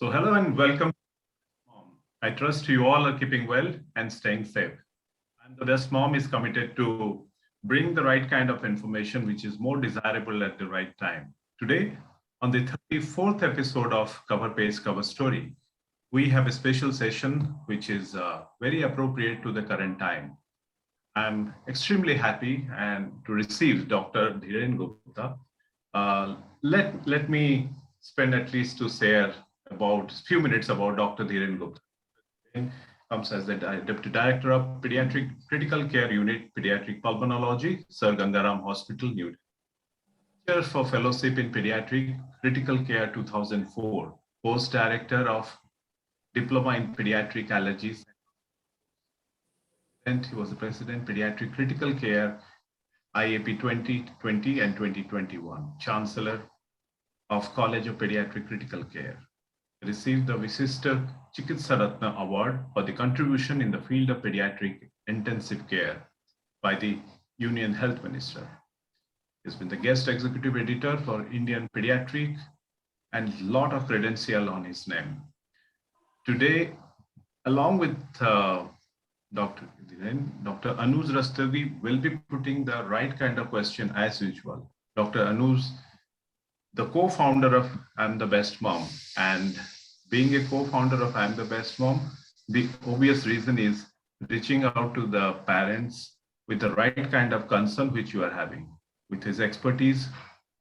So hello and welcome. I trust you all are keeping well and staying safe. And the Best Mom is committed to bring the right kind of information which is more desirable at the right time. Today, on the 34th episode of Cover Page Cover Story, we have a special session which is very appropriate to the current time. I'm extremely happy and to receive Dr. Dhiren Gupta. Let me spend at least to share about a few minutes about Dr. Dhiren Gupta. Dhiren comes as the Deputy Director of Pediatric Critical Care Unit, Pediatric Pulmonology, Sir Gangaram Hospital, New Delhi. Chair for Fellowship in Pediatric Critical Care 2004, Post Director of Diploma in Pediatric Allergies. And he was the President, Pediatric Critical Care, IAP 2020 and 2021, Chancellor of College of Pediatric Critical Care. He received the Visishta Chikitsa Ratna Award for the contribution in the field of pediatric intensive care by the Union Health Minister. He's been the guest executive editor for Indian Pediatric and a lot of credential on his name. Today, along with Dr. Anuj Rastogi will be putting the right kind of question as usual. Dr. Anuj, the co-founder of I'm the Best Mom, and being a co-founder of I'm the Best Mom, the obvious reason is reaching out to the parents with the right kind of concern which you are having. With his expertise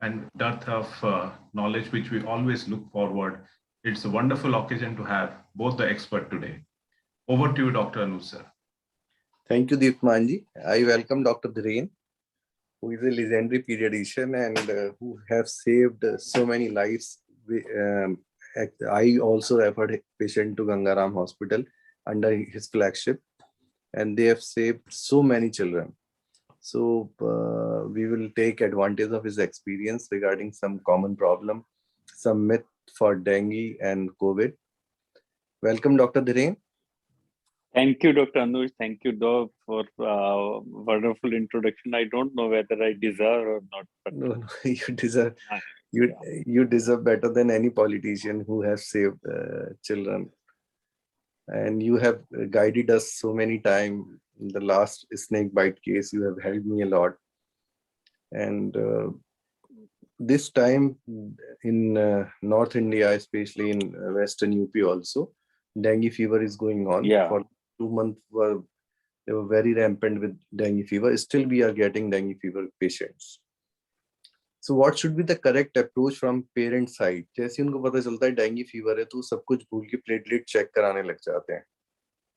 and dearth of knowledge which we always look forward, it's a wonderful occasion to have both the expert today. Over to you, Dr. Anuj, sir. Thank you, Deepmanji. I welcome Dr. Dhiren, who is a legendary pediatrician and who have saved so many lives. I also referred a patient to Gangaram Hospital under his flagship, and they have saved so many children. So we will take advantage of his experience regarding some common problem, some myth for dengue and COVID. Welcome, Dr. Dhiren. Thank you, Dr. Anuj. Thank you, Doc, for wonderful introduction. I don't know whether I deserve or not. But no, you deserve. You deserve better than any politician who has saved children. And you have guided us so many times. In the last snake bite case, you have helped me a lot. And this time in North India, especially in Western UP also, dengue fever is going on. Yeah. For 2 months, they were very rampant with dengue fever. Still, we are getting dengue fever patients. So what should be the correct approach from parent side? जैसे उनको पता चलता है dengue fever है तो सब कुछ भूल के platelet check कराने लग जाते हैं.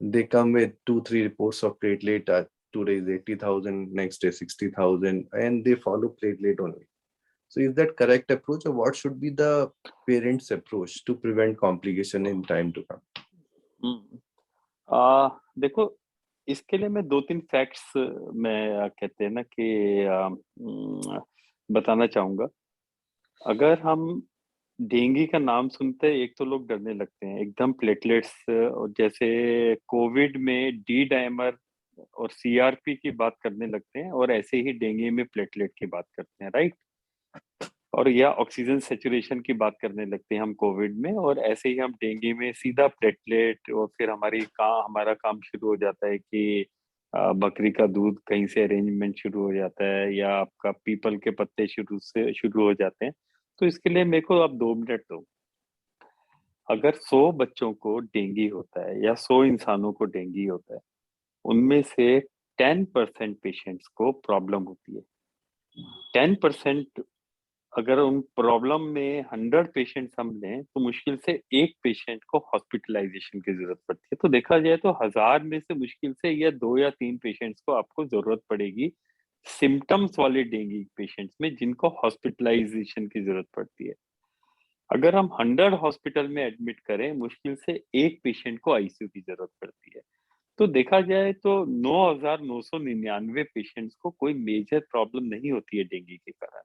They come with 2-3 reports of platelet. 2 days 80,000, next day 60,000, and they follow platelet only. So is that correct approach, or what should be the parents' approach to prevent complication in time to come? देखो, इसके लिए मैं 2-3 facts मैं कहते हैं ना कि बताना चाहूंगा. अगर हम डेंगू का नाम सुनते हैं, एक तो लोग डरने लगते हैं एकदम. प्लेटलेट्स जैसे कोविड में डी डाइमर और सीआरपी की बात करने लगते हैं, और ऐसे ही डेंगू में प्लेटलेट की बात करते हैं, राइट? और या ऑक्सीजन सैचुरेशन की बात करने लगते हैं हम कोविड में, और ऐसे ही हम डेंगू में सीधा प्लेटलेट, और फिर हमारा काम शुरू हो जाता है कि बकरी का दूध कहीं से अरेंजमेंट शुरू हो जाता है, या आपका पीपल के पत्ते शुरू हो जाते हैं. तो इसके लिए मेरे को अब 2 मिनट दो. अगर 100 बच्चों को डेंगू होता है या 100 इंसानों को डेंगू होता है, उनमें से 10% पेशेंट्स को प्रॉब्लम होती है. 10%. अगर उन प्रॉब्लम में 100 पेशेंट्स हम लें तो मुश्किल से एक पेशेंट को हॉस्पिटलाइजेशन की जरूरत पड़ती है. तो देखा जाए तो 1000 में से मुश्किल से या 2 या 3 पेशेंट्स को आपको जरूरत पड़ेगी सिम्टम्स वाले डेंगू पेशेंट्स में, जिनको हॉस्पिटलाइजेशन की जरूरत पड़ती है. अगर हम 100 हॉस्पिटल में एडमिट करें, मुश्किल से एक पेशेंट को आईसीयू की जरूरत पड़ती है. तो देखा जाए तो 9,999 पेशेंट्स को कोई मेजर प्रॉब्लम नहीं होती है डेंगू के कारण.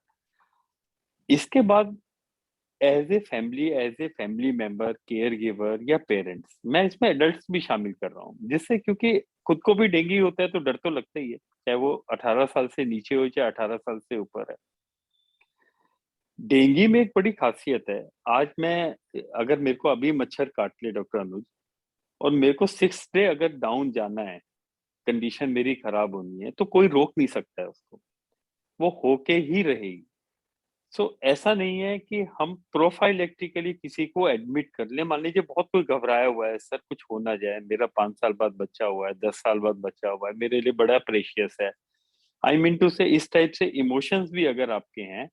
इसके बाद as a family member, care giver या पेरेंट्स, मैं इसमें एडल्ट्स भी शामिल कर रहा हूँ, जिससे क्योंकि खुद को भी डेंगू होता है तो डर तो लगता ही है, चाहे वो 18 साल से नीचे हो चाहे 18 साल से ऊपर है. डेंगू में एक बड़ी खासियत है। आज मैं अगर मेरे को अभी मच्छर काट ले डॉक्टर अनुज, और मेरे को 6 डे अगर डाउन जाना है, कंडीशन मेरी खराब होनी है, तो कोई रोक नहीं सकता है उसको, वो होके ही रहेगी। सो ऐसा नहीं है कि हम प्रोफाइलेक्टिकली किसी को एडमिट कर लें। मान लीजिए बहुत कोई घबराया हुआ है, सर कुछ हो ना जाए, मेरा 5 साल बाद बच्चा हुआ है, 10 साल बाद बच्चा हुआ है, मेरे लिए बड़ा प्रेशियस है, आई मीन टू से इस टाइप से इमोशंस भी अगर आपके हैं,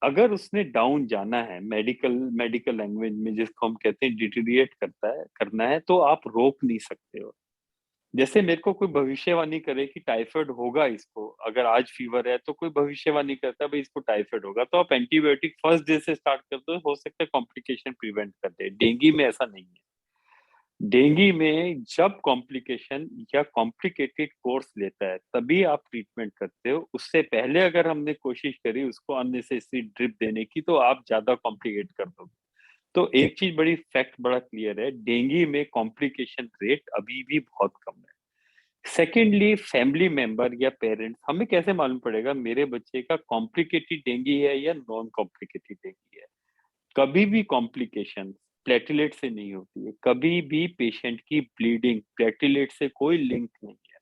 अगर उसने डाउन जाना है, मेडिकल मेडिकल लैंग्वेज में जिसको हम कहते हैं डिटीरिएट करना है, तो आप रोक नहीं सकते हो। जैसे मेरे को कोई भविष्यवाणी करे कि टाइफाइड होगा इसको, अगर आज फीवर है तो कोई भविष्यवाणी करता है भाई इसको टाइफाइड होगा, तो आप एंटीबायोटिक फर्स्ट डे से स्टार्ट करते हो सकता है कॉम्प्लिकेशन प्रिवेंट कर दे। डेंगू में ऐसा नहीं है। डेंगू में जब कॉम्प्लिकेशन या कॉम्प्लिकेटेड कोर्स लेता है तभी आप ट्रीटमेंट करते हो। उससे पहले अगर हमने कोशिश करी उसको अननेसेसरी ड्रिप देने की, तो आप ज्यादा कॉम्प्लिकेट कर दोगे। तो एक चीज बड़ी फैक्ट बड़ा क्लियर है, डेंगू में कॉम्प्लिकेशन रेट अभी भी बहुत कम है। सेकेंडली, फैमिली मेंबर या पेरेंट्स, हमें कैसे मालूम पड़ेगा मेरे बच्चे का कॉम्प्लिकेटेड डेंगू है या नॉन कॉम्प्लिकेटेड डेंगू है? कभी भी कॉम्प्लिकेशन प्लेटलेट से नहीं होती है, कभी भी पेशेंट की ब्लीडिंग प्लेटलेट से कोई लिंक नहीं है।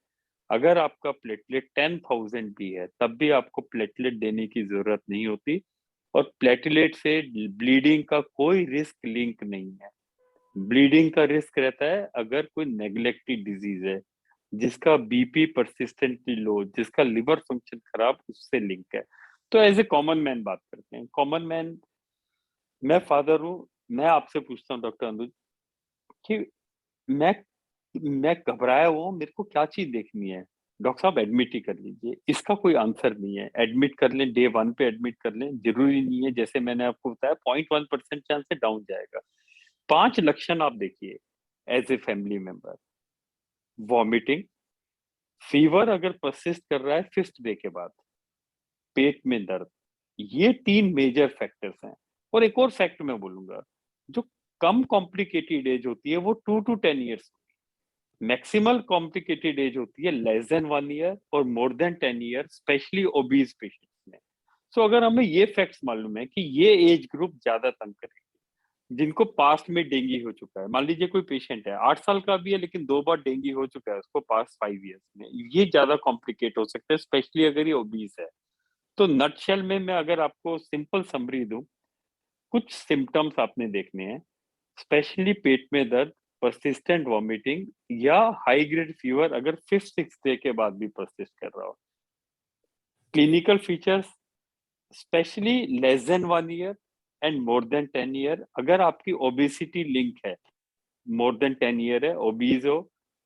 अगर आपका प्लेटलेट 10,000 भी है तब भी आपको प्लेटलेट देने की जरूरत नहीं होती, और प्लेटलेट से ब्लीडिंग का कोई रिस्क लिंक नहीं है। ब्लीडिंग का रिस्क रहता है अगर कोई नेग्लेक्टेड डिजीज है, जिसका बीपी परसिस्टेंटली लो, जिसका लिवर फंक्शन खराब, उससे लिंक है। तो एज ए कॉमन मैन बात करते हैं। कॉमन मैन, मैं फादर हूँ, मैं आपसे पूछता हूँ डॉक्टर अनुज कि मैं मैं घबराया हुआ हूँ, मेरे को क्या चीज देखनी है? डॉक्टर साहब एडमिट ही कर लीजिए। इसका कोई आंसर नहीं है। एडमिट कर लें, डे 1 पे एडमिट कर लें, जरूरी नहीं है। जैसे मैंने आपको बताया 0.1% चांस से डाउन जाएगा। 5 लक्षण आप देखिए as a family member. Vomiting, fever अगर परसिस्ट कर रहा है 5th डे के बाद, पेट में दर्द, ये 3 मेजर फैक्टर्स हैं। और एक और फैक्ट मैं बोलूंगा, जो कम कॉम्प्लिकेटेड एज होती है वो 2 to 10 years, maximal complicated age होती है लेस देन 1 year और more than 10 years, specially obese patients में। सो अगर हमें ये फैक्ट्स मालूम है कि ये एज ग्रुप ज्यादा तंग करेगी, जिनको पास्ट में डेंगू हो चुका है। मान लीजिए कोई पेशेंट है 8 साल का भी है लेकिन 2 बार डेंगू हो चुका है उसको पास्ट 5 years में, ये ज्यादा कॉम्प्लिकेट हो सकता है, स्पेशली अगर ये ओबीज है। तो नटशेल में मैं अगर आपको सिंपल समरी दूं, कुछ सिम्टम्स आपने देखने हैं, स्पेशली पेट में दर्द, परसिस्टेंट वॉमिटिंग या हाई ग्रेड फीवर अगर 5th-6th डे के बाद भी परसिस्ट कर रहा हो। Clinical features, specially less than 1 year and more than 10 year, अगर आपकी ओबेसिटी लिंक है, मोर देन 10 year है, ओबीज हो,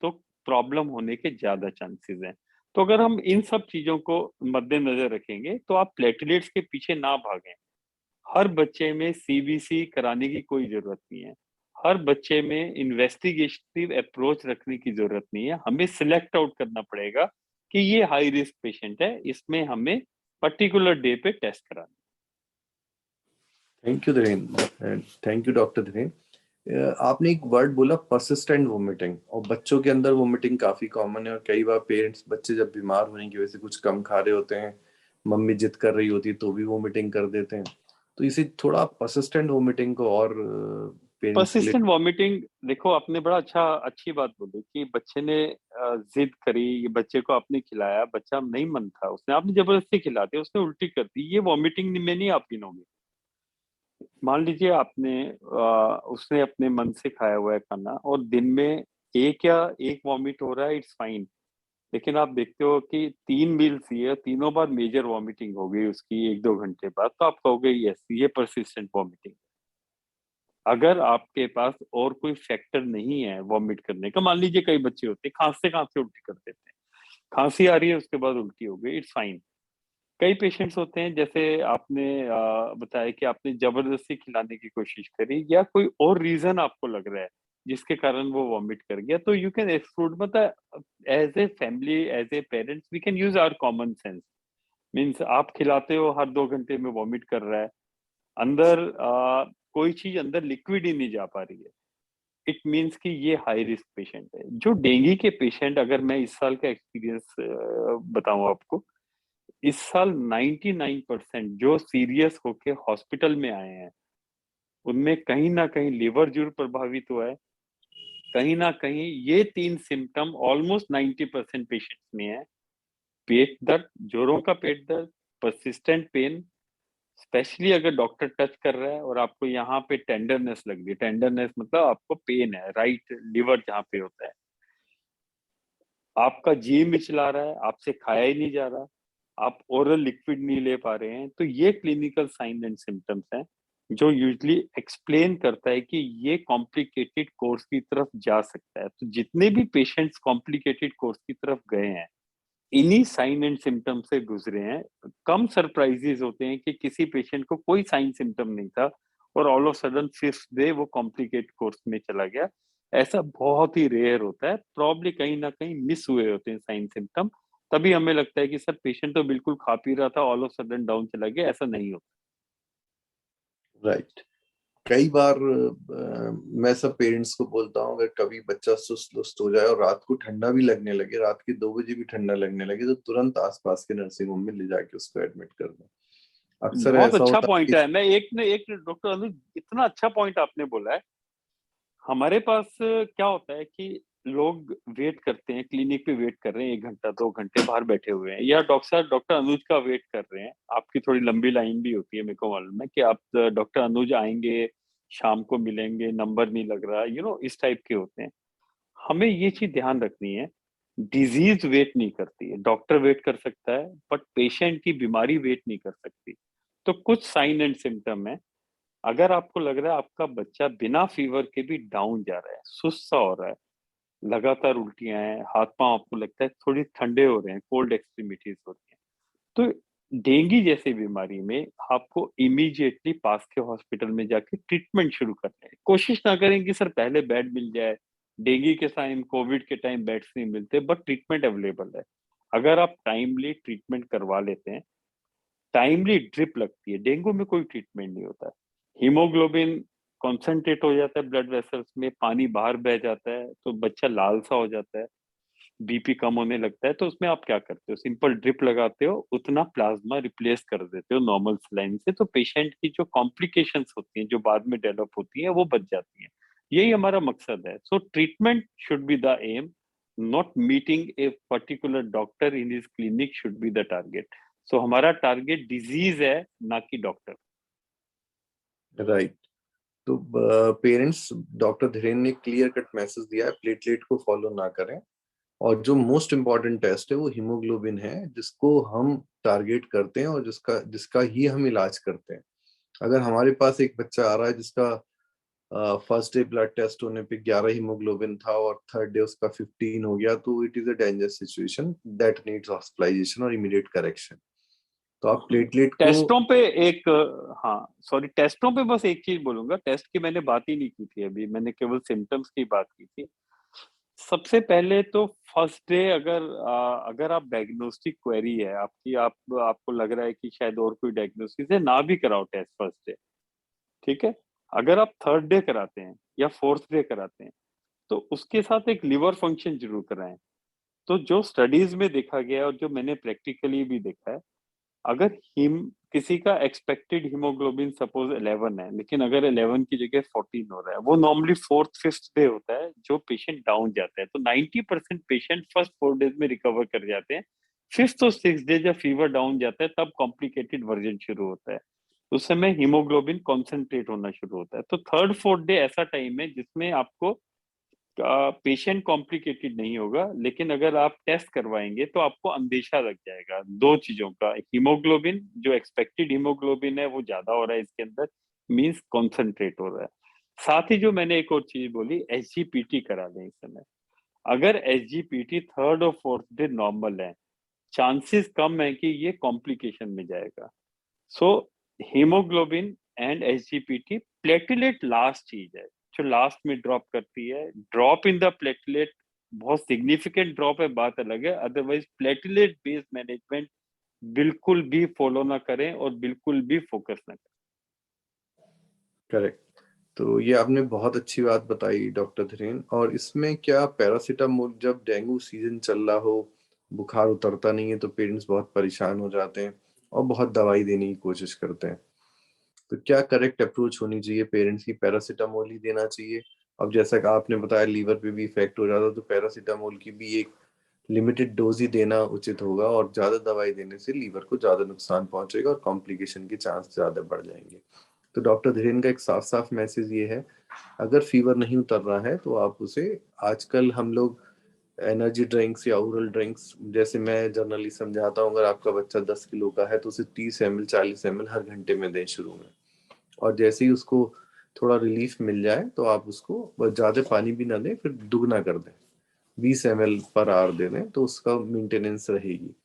तो प्रॉब्लम होने के ज्यादा चांसेस हैं। तो अगर हम इन सब चीजों को मद्देनजर रखेंगे तो आप प्लेटलेट्स के पीछे ना भागें। हर बच्चे में सीबीसी कराने की कोई जरूरत नहीं है। हर बच्चे में इन्वेस्टिगेटिव अप्रोच रखने की जरूरत नहीं है। हमें सिलेक्ट आउट करना पड़ेगा कि ये हाई रिस्क पेशेंट है, इसमें हमें पर्टिकुलर डे पे टेस्ट कराना। Thank you Dhiren, thank you doctor Dhiren. आपने एक वर्ड बोला परसिस्टेंट वोमिटिंग, और बच्चों के अंदर वोमिटिंग काफी कॉमन है, और कई बार पेरेंट्स बच्चे जब बीमार होने की वजह से कुछ कम खा रहे होते हैं, मम्मी जिद कर रही होती है तो भी वोमिटिंग कर देते हैं। तो इसे थोड़ा परसिस्टेंट वोमिटिंग को और पेरेंट्स के लिए। परसिस्टेंट वॉमिटिंग, देखो आपने बड़ा अच्छी बात बोली कि बच्चे ने जिद करी, ये बच्चे को आपने खिलाया, बच्चा नहीं मन था, उसने आपने जबरदस्ती खिला दिया, उसने उल्टी कर दी, ये वॉमिटिंग में नहीं आप गिनोगे। मान लीजिए आपने उसने अपने मन से खाया हुआ है खाना और दिन में एक वॉमिट हो रहा है, इट्स फाइन। लेकिन आप देखते हो कि 3 मील्स ये तीनों बार मेजर वॉमिटिंग हो गई उसकी 1-2 घंटे बाद, तो आप कहोगे यस ये परसिस्टेंट वॉमिटिंग। अगर आपके पास और कोई फैक्टर नहीं है वॉमिट करने का, मान लीजिए कई बच्चे होते हैं खांसते खांसते उल्टी कर देते हैं, खांसी आ रही है उसके बाद उल्टी हो गई, इट्स फाइन। कई पेशेंट्स होते हैं जैसे आपने बताया कि आपने जबरदस्ती खिलाने की कोशिश करी या कोई और रीजन आपको लग रहा है जिसके कारण वो वॉमिट कर गया, तो यू कैन एक्सक्लूड। मतलब as a family, as a parents, we can use our common sense. Means आप खिलाते हो, हर 2 घंटे में वॉमिट कर रहा है, अंदर कोई चीज अंदर लिक्विड ही नहीं जा पा रही है, इट मीन्स कि ये हाई रिस्क पेशेंट है। जो डेंगू के पेशेंट, अगर मैं इस साल का एक्सपीरियंस बताऊं आपको, इस साल 99% जो सीरियस होके हॉस्पिटल में आए हैं, उनमें कहीं ना कहीं लिवर जरूर प्रभावित हुआ है, कहीं ना कहीं ये 3 सिम्टम ऑलमोस्ट 90% पेशेंट्स में है। पेट दर्द, जोरों का पेट दर्द, परसिस्टेंट पेन, स्पेशली अगर डॉक्टर टच कर रहा है और आपको यहाँ पे टेंडरनेस लग रही है, टेंडरनेस मतलब आपको पेन है राइट लिवर जहाँ पे होता है, आपका जी मिचला रहा है, आपसे खाया ही नहीं जा रहा, आप ओरल लिक्विड नहीं ले पा रहे हैं, तो ये क्लिनिकल साइन एंड सिम्टम्स हैं जो यूजली एक्सप्लेन करता है कि ये कॉम्प्लिकेटेड कोर्स की तरफ जा सकता है। तो जितने भी पेशेंट्स कॉम्प्लिकेटेड कोर्स की तरफ गए हैं, इन्हीं साइन एंड सिम्टम से गुजरे हैं। कम सरप्राइजेस होते हैं कि किसी पेशेंट को कोई साइन सिम्टम नहीं था और all of sudden fifth day वो कॉम्प्लिकेट कोर्स में चला गया। ऐसा बहुत ही रेयर होता है, प्रॉब्ली कहीं ना कहीं मिस हुए होते हैं साइन सिम्टम, तभी हमें लगता है कि सर पेशेंट तो बिल्कुल खा पी रहा था, ऑल ऑफ सडन डाउन चला गया। ऐसा नहीं होता। राइट। कई बार मैं सब पेरेंट्स को बोलता हूँ, अगर कभी बच्चा सुस्त लुस्त हो जाए और रात को ठंडा भी लगने लगे, रात के 2 बजे भी ठंडा लगने लगे, तो तुरंत आसपास के नर्सिंग होम में ले जाके उसको एडमिट कर दो। अक्सर बहुत ऐसा अच्छा होता है पॉइंट कि है। मैं एक डॉक्टर अनुज, इतना अच्छा पॉइंट आपने बोला है। हमारे पास क्या होता है कि लोग वेट करते हैं, क्लिनिक पे वेट कर रहे हैं, 1 घंटा 2 घंटे बाहर बैठे हुए हैं, या डॉक्टर अनुज का वेट कर रहे हैं। आपकी थोड़ी लंबी लाइन भी होती है, मेरे को मालूम है कि आप डॉक्टर अनुज आएंगे, शाम को मिलेंगे, नंबर नहीं लग रहा, इस टाइप के होते हैं। हमें ये चीज ध्यान रखनी है, डिजीज वेट नहीं करती है। डॉक्टर वेट कर सकता है बट पेशेंट की बीमारी वेट नहीं कर सकती। तो कुछ साइन एंड सिम्टम है, अगर आपको लग रहा है आपका बच्चा बिना फीवर के भी डाउन जा रहा है, सुस्त सा हो रहा है, लगातार उल्टियां हैं, हाथ पांव आपको लगता है थोड़ी ठंडे हो रहे हैं, कोल्ड एक्सट्रीमिटीज हो रही हैं, तो डेंगू जैसी बीमारी में आपको इमीडिएटली पास के हॉस्पिटल में जाके ट्रीटमेंट शुरू करना है। कोशिश ना करें कि सर पहले बेड मिल जाए। डेंगू के टाइम, कोविड के टाइम बेड्स नहीं मिलते, बट ट्रीटमेंट अवेलेबल है। अगर आप टाइमली ट्रीटमेंट करवा लेते हैं, टाइमली ड्रिप लगती है, डेंगू में कोई ट्रीटमेंट नहीं होता है। हीमोग्लोबिन कॉन्सेंट्रेट हो जाता है ब्लड वेसल्स में, पानी बाहर बह जाता है, तो बच्चा लाल सा हो जाता है, बीपी कम होने लगता है। तो उसमें आप क्या करते हो, सिंपल ड्रिप लगाते हो, उतना प्लाज्मा रिप्लेस कर देते हो नॉर्मल सलाइन से, तो पेशेंट की जो कॉम्प्लिकेशंस होती हैं, जो बाद में डेवलप होती हैं, वो बच जाती हैं। यही हमारा मकसद है। So treatment should be the aim, not meeting a particular doctor in his clinic should be the target. So हमारा टारगेट डिजीज है, ना कि डॉक्टर। राइट। तो पेरेंट्स, डॉक्टर धीरेन ने क्लियर कट मैसेज दिया है, प्लेटलेट को फॉलो ना करें, और जो मोस्ट इम्पॉर्टेंट टेस्ट है वो हीमोग्लोबिन है, जिसको हम टारगेट करते हैं और जिसका जिसका ही हम इलाज करते हैं। अगर हमारे पास एक बच्चा आ रहा है जिसका फर्स्ट डे ब्लड टेस्ट होने पे 11 हीमोग्लोबिन था और थर्ड डे उसका 15 हो गया, तो it is a dangerous situation that needs hospitalization और इमीडिएट करेक्शन। तो आप प्लेटलेट को टेस्टों पे एक हाँ सॉरी, टेस्टों पे बस एक चीज बोलूंगा, टेस्ट की मैंने बात ही नहीं की थी अभी, मैंने केवल सिम्टम्स की बात की थी। सबसे पहले तो फर्स्ट डे, अगर आप डायग्नोस्टिक क्वेरी है आपकी, आपको लग रहा है कि शायद और कोई डायग्नोसिस है, ना भी कराओ टेस्ट फर्स्ट डे, ठीक है। अगर आप थर्ड डे कराते हैं या फोर्थ डे कराते हैं, तो उसके साथ एक लिवर फंक्शन जरूर कराएं। तो जो स्टडीज में देखा गया है और जो मैंने प्रैक्टिकली भी देखा है, अगर हिम किसी का एक्सपेक्टेड हीमोग्लोबिन सपोज 11 है, लेकिन अगर 11 की जगह 14 हो रहा है, वो नॉर्मली फोर्थ फिफ्थ डे होता है जो पेशेंट डाउन जाता है। तो 90% पेशेंट फर्स्ट 4 डेज में रिकवर कर जाते हैं। फिफ्थ और सिक्स डे जब फीवर डाउन जाता है, तब कॉम्प्लिकेटेड वर्जन शुरू होता है। उस समय हीमोग्लोबिन कॉन्सेंट्रेट होना शुरू होता है। तो थर्ड फोर्थ डे ऐसा टाइम है जिसमें आपको पेशेंट कॉम्प्लिकेटेड नहीं होगा, लेकिन अगर आप टेस्ट करवाएंगे तो आपको अंदेशा लग जाएगा दो चीजों का। हीमोग्लोबिन, जो एक्सपेक्टेड हीमोग्लोबिन है वो ज्यादा हो रहा है इसके अंदर, मींस कॉन्सेंट्रेट हो रहा है। साथ ही जो मैंने एक और चीज बोली, एसजीपीटी करा लें इस समय। अगर एसजीपीटी थर्ड और फोर्थ डे नॉर्मल है, चांसेस कम है कि ये कॉम्प्लिकेशन में जाएगा। So haemoglobin and SGPT, platelet last चीज है जो लास्ट में ड्रॉप करती है। ड्रॉप इन द प्लेटलेट, बहुत सिग्निफिकेंट ड्रॉप है, बात अलग है, अदरवाइज प्लेटलेट बेस्ड मैनेजमेंट बिल्कुल भी फॉलो ना करें और बिल्कुल भी फोकस ना करें। करेक्ट। तो ये आपने बहुत अच्छी बात बताई डॉक्टर धीरेन। और इसमें क्या पैरासीटामोल, जब डेंगू सीजन चल रहा हो बुखार उतरता नहीं है तो पेरेंट्स बहुत परेशान हो जाते हैं और बहुत दवाई देने की कोशिश करते हैं। तो क्या करेक्ट अप्रोच होनी चाहिए पेरेंट्स की? पैरासीटामोल ही देना चाहिए? अब जैसा कि आपने बताया लीवर पे भी इफेक्ट हो जाता है, तो पैरासीटामोल की भी एक लिमिटेड डोज ही देना उचित होगा, और ज्यादा दवाई देने से लीवर को ज्यादा नुकसान पहुंचेगा और कॉम्प्लिकेशन के चांस ज्यादा बढ़ जाएंगे। तो डॉक्टर धीरेन का एक साफ साफ मैसेज ये है, अगर फीवर नहीं उतर रहा है तो आप उसे, आजकल हम लोग एनर्जी ड्रिंक्स या ओरल ड्रिंक्स, जैसे मैं जनरली समझाता हूँ, अगर आपका बच्चा 10 किलो का है तो उसे 30 ml 40 ml हर घंटे में दें शुरू में, और जैसे ही उसको थोड़ा रिलीफ मिल जाए तो आप उसको बस ज्यादा पानी भी ना दें, फिर दुगना कर दें, 20 ml पर आवर दे दें, तो उसका मेंटेनेंस रहेगी।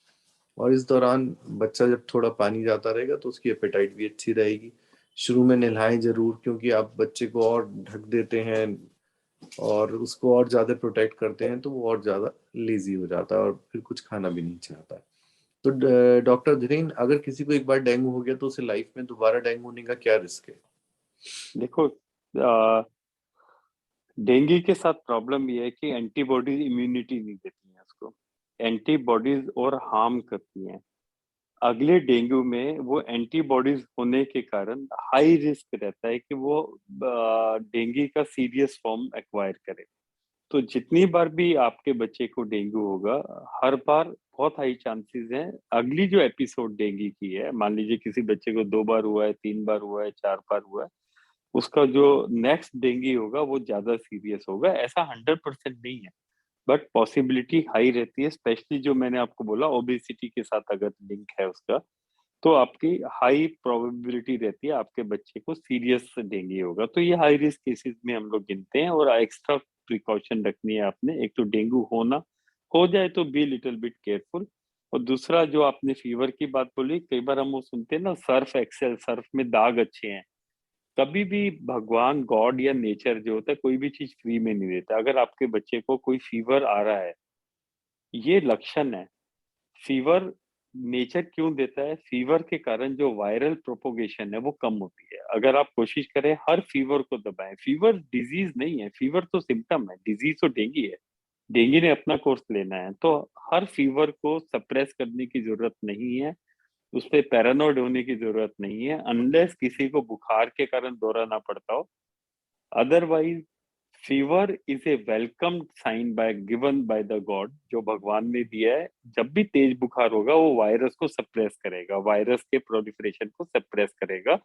और इस दौरान बच्चा जब थोड़ा पानी जाता रहेगा तो उसकी एपेटाइट भी अच्छी रहेगी। शुरू में नहलाएं जरूर, क्योंकि आप बच्चे को और ढक देते हैं और उसको और ज्यादा प्रोटेक्ट करते हैं तो वो और ज्यादा लेजी हो जाता है और फिर कुछ खाना भी नहीं चाहता। तो डॉक्टर धीरेन, अगर किसी को एक बार डेंगू हो गया तो उसे लाइफ में दोबारा डेंगू होने का क्या रिस्क है? देखो, डेंगू के साथ प्रॉब्लम ये है कि एंटीबॉडीज इम्यूनिटी नहीं देती हैं उसको, एंटीबॉडीज और हार्म करती हैं। अगले डेंगू में वो एंटीबॉडीज होने के कारण हाई रिस्क रहता है कि वो डेंगू का सीरियस फॉर्म एक्वायर करे। तो जितनी बार भी आपके बच्चे को डेंगू होगा, हर बार बहुत हाई चांसेस हैं अगली जो एपिसोड डेंगू की है, मान लीजिए किसी बच्चे को 2 बार हुआ है, 3 बार हुआ है, 4 बार हुआ है, उसका जो नेक्स्ट डेंगू होगा वो ज्यादा सीरियस होगा। ऐसा 100% नहीं है, बट पॉसिबिलिटी हाई रहती है, स्पेशली जो मैंने आपको बोला ओबेसिटी के साथ अगर लिंक है उसका, तो आपकी हाई प्रोबेबिलिटी रहती है आपके बच्चे को सीरियस डेंगू होगा। तो ये हाई रिस्क केसेस में हम लोग गिनते हैं, और एक्स्ट्रा प्रिकॉशन रखनी है आपने। एक तो डेंगू होना हो जाए तो बी लिटिल बिट केयरफुल, और दूसरा जो आपने फीवर की बात बोली, कई बार हम वो सुनते हैं ना, सर्फ एक्सेल, सर्फ में दाग अच्छे हैं। कभी भी भगवान, गॉड या नेचर जो होता है, कोई भी चीज फ्री में नहीं देता। अगर आपके बच्चे को कोई फीवर आ रहा है, ये लक्षण है। फीवर नेचर क्यों देता है? फीवर के कारण जो वायरल प्रोपोगेशन है वो कम होती है। अगर आप कोशिश करें हर फीवर को दबाएं, फीवर डिजीज नहीं है, फीवर तो सिम्टम है, डिजीज तो डेंगू है, डेंगू ने अपना कोर्स लेना है। तो हर फीवर को सप्रेस करने की जरूरत नहीं है, उस पर पैरानॉइड होने की जरूरत नहीं है, अनलेस किसी को बुखार के कारण दौराना पड़ता हो। Otherwise fever is a welcome sign by given by the god, जो भगवान ने दिया है। जब भी तेज बुखार होगा वो वायरस को सप्रेस करेगा, वायरस के प्रोलिफरेशन को सप्रेस करेगा।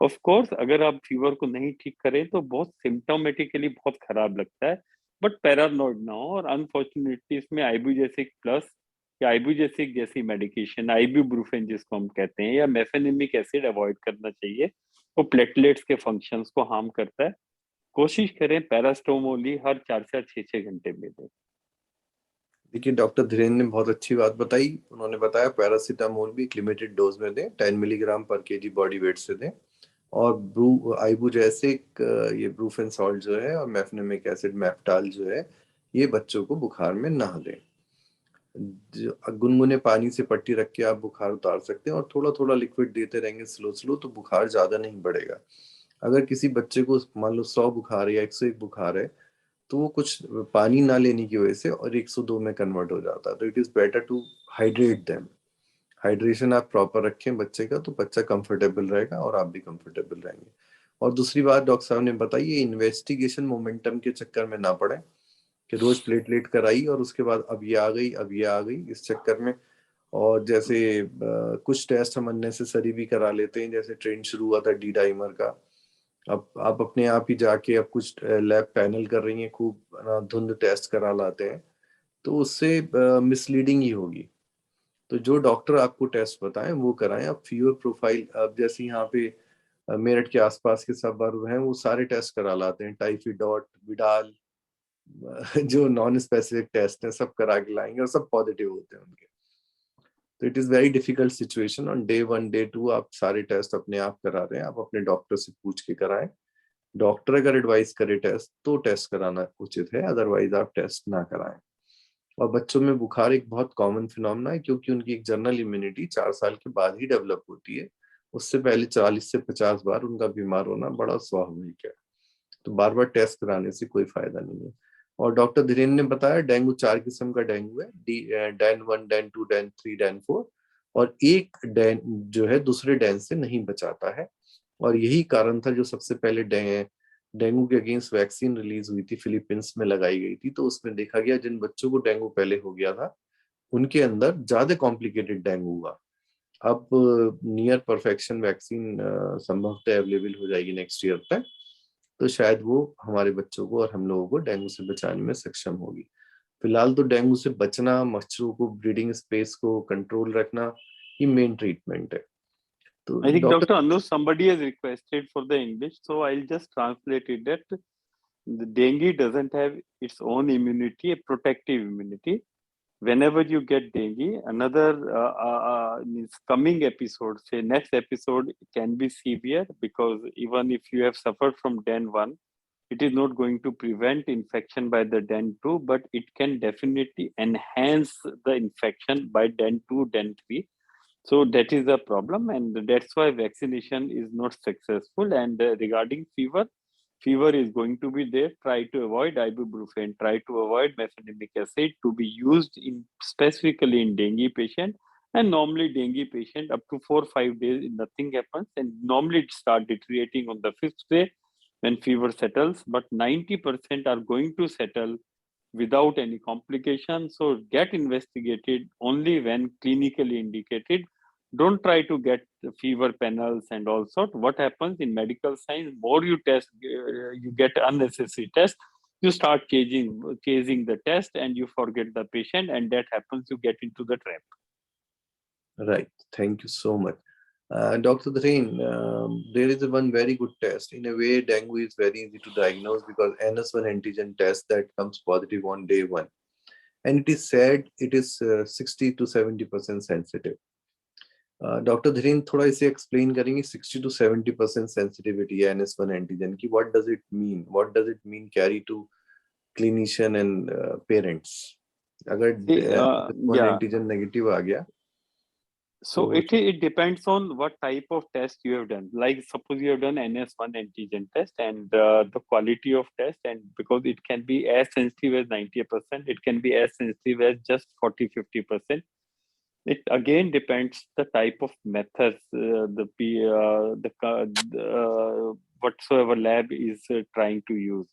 ऑफ कोर्स अगर आप फीवर को नहीं ठीक करें तो बहुत सिम्टोमेटिकली बहुत खराब लगता है, बट पैरानॉइड ना हो। और अनफॉर्चुनेटली इसमें आइबुजेसिक प्लस या आइबुजेसिक जैसी मेडिकेशन, आइबुप्रोफेन जिसको हम कहते हैं, या मेफेनेमिक एसिड अवॉइड करना चाहिए, वो प्लेटलेट्स के फंक्शंस को हार्म करता है। कोशिश करें पैरास्टोमोल ही हर 4 से 6 घंटे में दें। देखिए, डॉक्टर धीरेन ने बहुत अच्छी बात बताई। उन्होंने बताया पैरासीटामोल भी एक लिमिटेड डोज में दें, 10 mg पर केजी बॉडी वेट से दें, और ब्रू आइबुजैसिक, ये ब्रूफेन सॉल्ट जो है, और मेफनेमिक एसिड मैफ्टाल जो है, ये बच्चों को बुखार में ना दें। गुनगुने पानी से पट्टी रख के आप बुखार उतार सकते हैं, और थोड़ा थोड़ा लिक्विड देते रहेंगे स्लो स्लो, तो बुखार ज्यादा नहीं बढ़ेगा। अगर किसी बच्चे को मान लो 100 बुखार है या 101 बुखार है, तो वो कुछ पानी ना लेने की वजह से और 102 में कन्वर्ट हो जाता है। तो it is better to hydrate them. Hydration आप प्रॉपर रखें बच्चे का, तो बच्चा कंफर्टेबल रहेगा और आप भी कंफर्टेबल रहेंगे। और दूसरी बात डॉक्टर साहब ने बताई, ये इन्वेस्टिगेशन मोमेंटम के चक्कर में ना पड़े कि रोज प्लेटलेट कराई और उसके बाद अब ये आ गई, अब ये आ गई, इस चक्कर में। और जैसे कुछ टेस्ट हम अननेसेसरी भी करा लेते हैं, जैसे ट्रेंड शुरू हुआ था डी डाइमर का। अब आप अपने आप ही जाके अब कुछ लैब पैनल कर रही हैं, खूब धुंध टेस्ट करा लाते हैं, तो उससे मिसलीडिंग ही होगी। तो जो डॉक्टर आपको टेस्ट बताएं वो कराएं। अब फीवर प्रोफाइल, अब जैसे यहाँ पे मेरठ के आसपास के सब वर्ग हैं, वो सारे टेस्ट करा लाते हैं, टाइफिडॉट, विडाल, जो नॉन स्पेसिफिक टेस्ट हैं सब करा के लाएंगे, और सब पॉजिटिव होते हैं उनके। तो it is very difficult situation. On day 1 day 2 आप सारे टेस्ट अपने आप करा रहे हैं, आप अपने डॉक्टर से पूछ के कराएं। डॉक्टर अगर एडवाइस करे टेस्ट तो टेस्ट कराना उचित है, अदरवाइज आप टेस्ट ना कराएं। और बच्चों में बुखार एक बहुत कॉमन फिनोमेना है, क्योंकि उनकी एक जनरल इम्यूनिटी 4 साल के बाद ही डेवलप होती है। उससे पहले 40 से 50 बार उनका बीमार होना बड़ा स्वाभाविक है। तो बार बार टेस्ट कराने से कोई फायदा नहीं है। और डॉक्टर धीरेन ने बताया डेंगू 4 किस्म का डेंगू है, डैन 1, डैन 2, डैन 3, डैन 4, और एक डैन जो है दूसरे डैन से नहीं बचाता है। और यही कारण था जो सबसे पहले डेंगू के अगेंस्ट वैक्सीन रिलीज हुई थी, फिलीपींस में लगाई गई थी, तो उसमें देखा गया जिन बच्चों को डेंगू पहले हो गया था उनके अंदर ज्यादा कॉम्प्लिकेटेड डेंगू हुआ। अब नियर परफेक्शन वैक्सीन संभवतः अवेलेबल हो जाएगी नेक्स्ट ईयर तक, तो शायद वो हमारे बच्चों को और हम लोगों को डेंगू से बचाने में सक्षम होगी। फिलहाल तो डेंगू से बचना, मच्छरों को, ब्रीडिंग स्पेस को कंट्रोल रखना, ये मेन ट्रीटमेंट है। तो I think doctor, Dr. Anush, somebody has requested for the English, so I'll just translate it that the dengue doesn't have its own immunity, a protective immunity. Whenever you get dengue, another means coming episode, say next episode can be severe, because even if you have suffered from DEN 1, it is not going to prevent infection by the DEN 2, but it can definitely enhance the infection by DEN 2, DEN 3. So that is the problem, and that's why vaccination is not successful. And regarding fever, fever is going to be there. Try to avoid ibuprofen, try to avoid mefenamic acid to be used in specifically in dengue patient. And normally dengue patient up to 4 or 5 days nothing happens, and normally it start deteriorating on the 5th day when fever settles. But 90% are going to settle without any complication. So get investigated only when clinically indicated. Don't try to get fever panels and all sort. What happens in medical science, more you test, you get unnecessary tests, you start chasing the test and you forget the patient, and that happens, you get into the trap. right, thank you so much. Dr. Dharain, there is one very good test. In a way, dengue is very easy to diagnose because NS1 antigen test that comes positive on day 1. And it is said it is 60 to 70% sensitive. Doctor Dhiren थोड़ा इसे explain करेंगे, 60 to 70% sensitivity है NS1 antigen की, what does it mean, what does it mean carry to clinician and parents अगर NS1 Yeah. Antigen negative आ गया? So it depends on what type of test you have done. Like suppose you have done NS1 antigen test, and the quality of test, and because it can be as sensitive as 90%, it can be as sensitive as just 40-50%. It again depends the type of methods whatsoever lab is trying to use.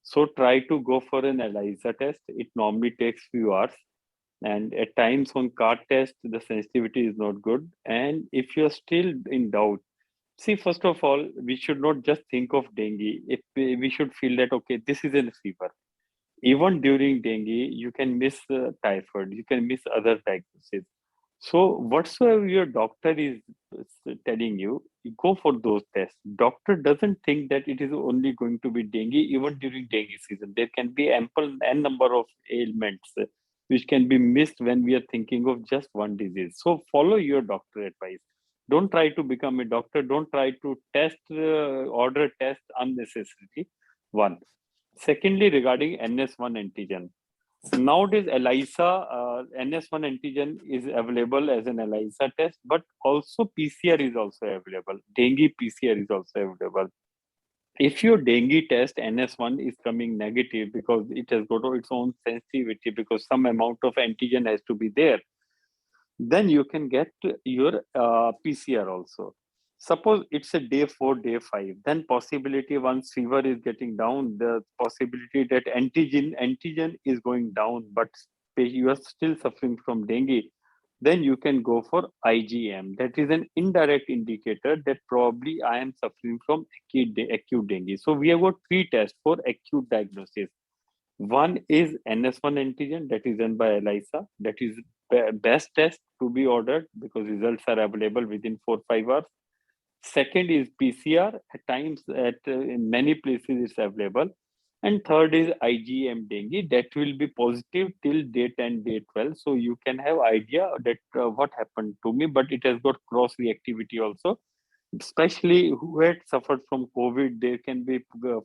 So try to go for an ELISA test. It normally takes few hours, and at times on CAR test the sensitivity is not good. And if you're still in doubt, see, first of all, we should not just think of dengue. If we should feel that okay, this is a fever. Even during dengue, you can miss typhoid, you can miss other diagnoses. So whatsoever your doctor is telling you, go for those tests. Doctor doesn't think that it is only going to be dengue. Even during dengue season, there can be ample n number of ailments which can be missed when we are thinking of just one disease. So follow your doctor advice. Don't try to become a doctor. Don't try to order test unnecessarily. One. Secondly, regarding NS1 antigen. Nowadays, ELISA, NS1 antigen is available as an ELISA test, but also PCR is also available. Dengue PCR is also available. If your dengue test NS1 is coming negative because it has got its own sensitivity, because some amount of antigen has to be there, then you can get your PCR also. Suppose it's a day 4, day 5, then possibility once fever is getting down, the possibility that antigen is going down, but you are still suffering from dengue, then you can go for IgM. That is an indirect indicator that probably I am suffering from acute dengue. So we have got 3 tests for acute diagnosis. One is NS1 antigen, that is done by ELISA. That is best test to be ordered because results are available within 4-5 hours. Second is PCR. At times, in many places, it's available. And third is IgM dengue. That will be positive till day 10, day 12. So you can have idea that what happened to me, but it has got cross reactivity also. Especially who had suffered from COVID, there can be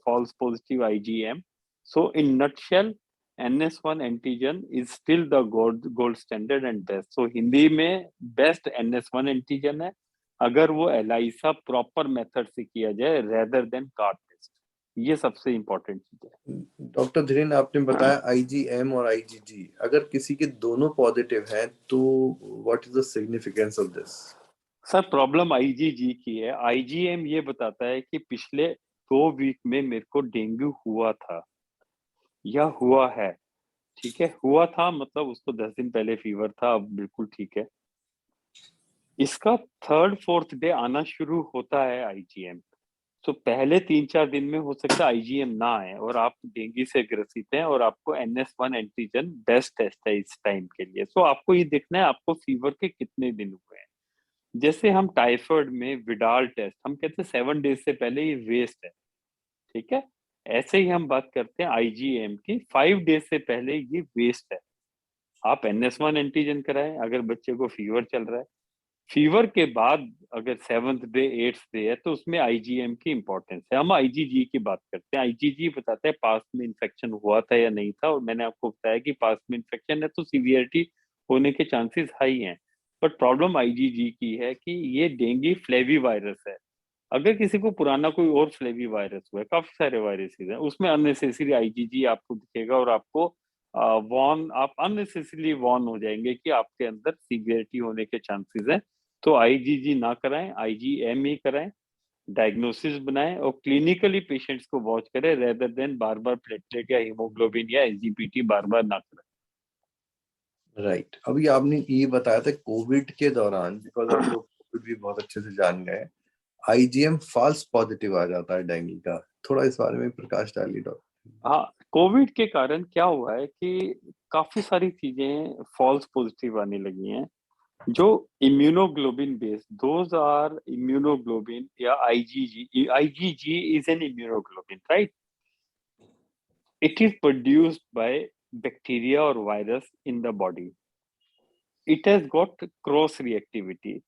false positive IgM. So in nutshell, NS1 antigen is still the gold standard and best. So Hindi में best NS1 antigen है, अगर वो ELISA proper method से किया जाए rather than CAR test. ये सबसे important चीज है। डॉक्टर धीरेन, आपने बताया IgM और IgG, अगर किसी के दोनों पॉजिटिव हैं तो what is the significance of this? Sir problem IgG की है। IgM ये बताता है कि पिछले 2 वीक में मेरे को डेंगू हुआ था या हुआ है। ठीक है, हुआ था मतलब उसको 10 दिन पहले फीवर था, अब बिल्कुल ठीक है। इसका 3rd-4th डे आना शुरू होता है IgM। तो पहले 3-4 दिन में हो सकता है IgM ना आए और आप डेंगू से ग्रसित हैं और आपको NS1 एंटीजन बेस्ट टेस्ट है इस टाइम के लिए। तो आपको ये देखना है आपको फीवर के कितने दिन हुए हैं। जैसे हम टाइफाइड में विडाल टेस्ट हम कहते हैं 7 डेज से पहले ये वेस्ट है। ठीक है, ऐसे ही हम बात करते हैं IgM की 5 डेज से पहले ये वेस्ट है। आप NS1 एंटीजन कराएं अगर बच्चे को फीवर चल रहा है। फीवर के बाद अगर 7th डे 8th डे है तो उसमें IgM की इंपॉर्टेंस है। हम IgG की बात करते हैं। IgG बताता है पास्ट में इन्फेक्शन हुआ था या नहीं था, और मैंने आपको बताया कि पास्ट में इन्फेक्शन है तो सीवियरिटी होने के चांसेस हाई हैं। बट प्रॉब्लम IgG की है कि ये डेंगू फ्लेवी वायरस है। अगर किसी को पुराना कोई और फ्लेवी वायरस हुआ है, काफी सारे वायरसेस हैं, उसमें अननेसेसरी IgG आपको दिखेगा और आपको आप अननेसेसरी वॉर्न हो जाएंगे कि आपके अंदर सीवियरिटी होने के चांसेस हैं। तो IgG ना कराएं, IgM ही कराएं, डायग्नोसिस बनाएं और क्लिनिकली पेशेंट्स को वॉच करें रेदर देन बार बार प्लेटलेट या हीमोग्लोबिन या SGPT बार बार ना करें। राइट, अभी आपने ये बताया था कोविड के दौरान, बिकॉज हम लोग कोविड भी बहुत अच्छे से जान गए, IgM फॉल्स पॉजिटिव आ जाता है डेंगू का, थोड़ा इस बारे में प्रकाश डालिए डॉक्टर। हाँ, कोविड के कारण क्या हुआ है कि काफी सारी चीजें फॉल्स पॉजिटिव आने लगी हैं। जो immunoglobin based, those are immunoglobin या IgG is an immunoglobulin, right? It is produced by bacteria or virus in the body. It has got cross reactivity.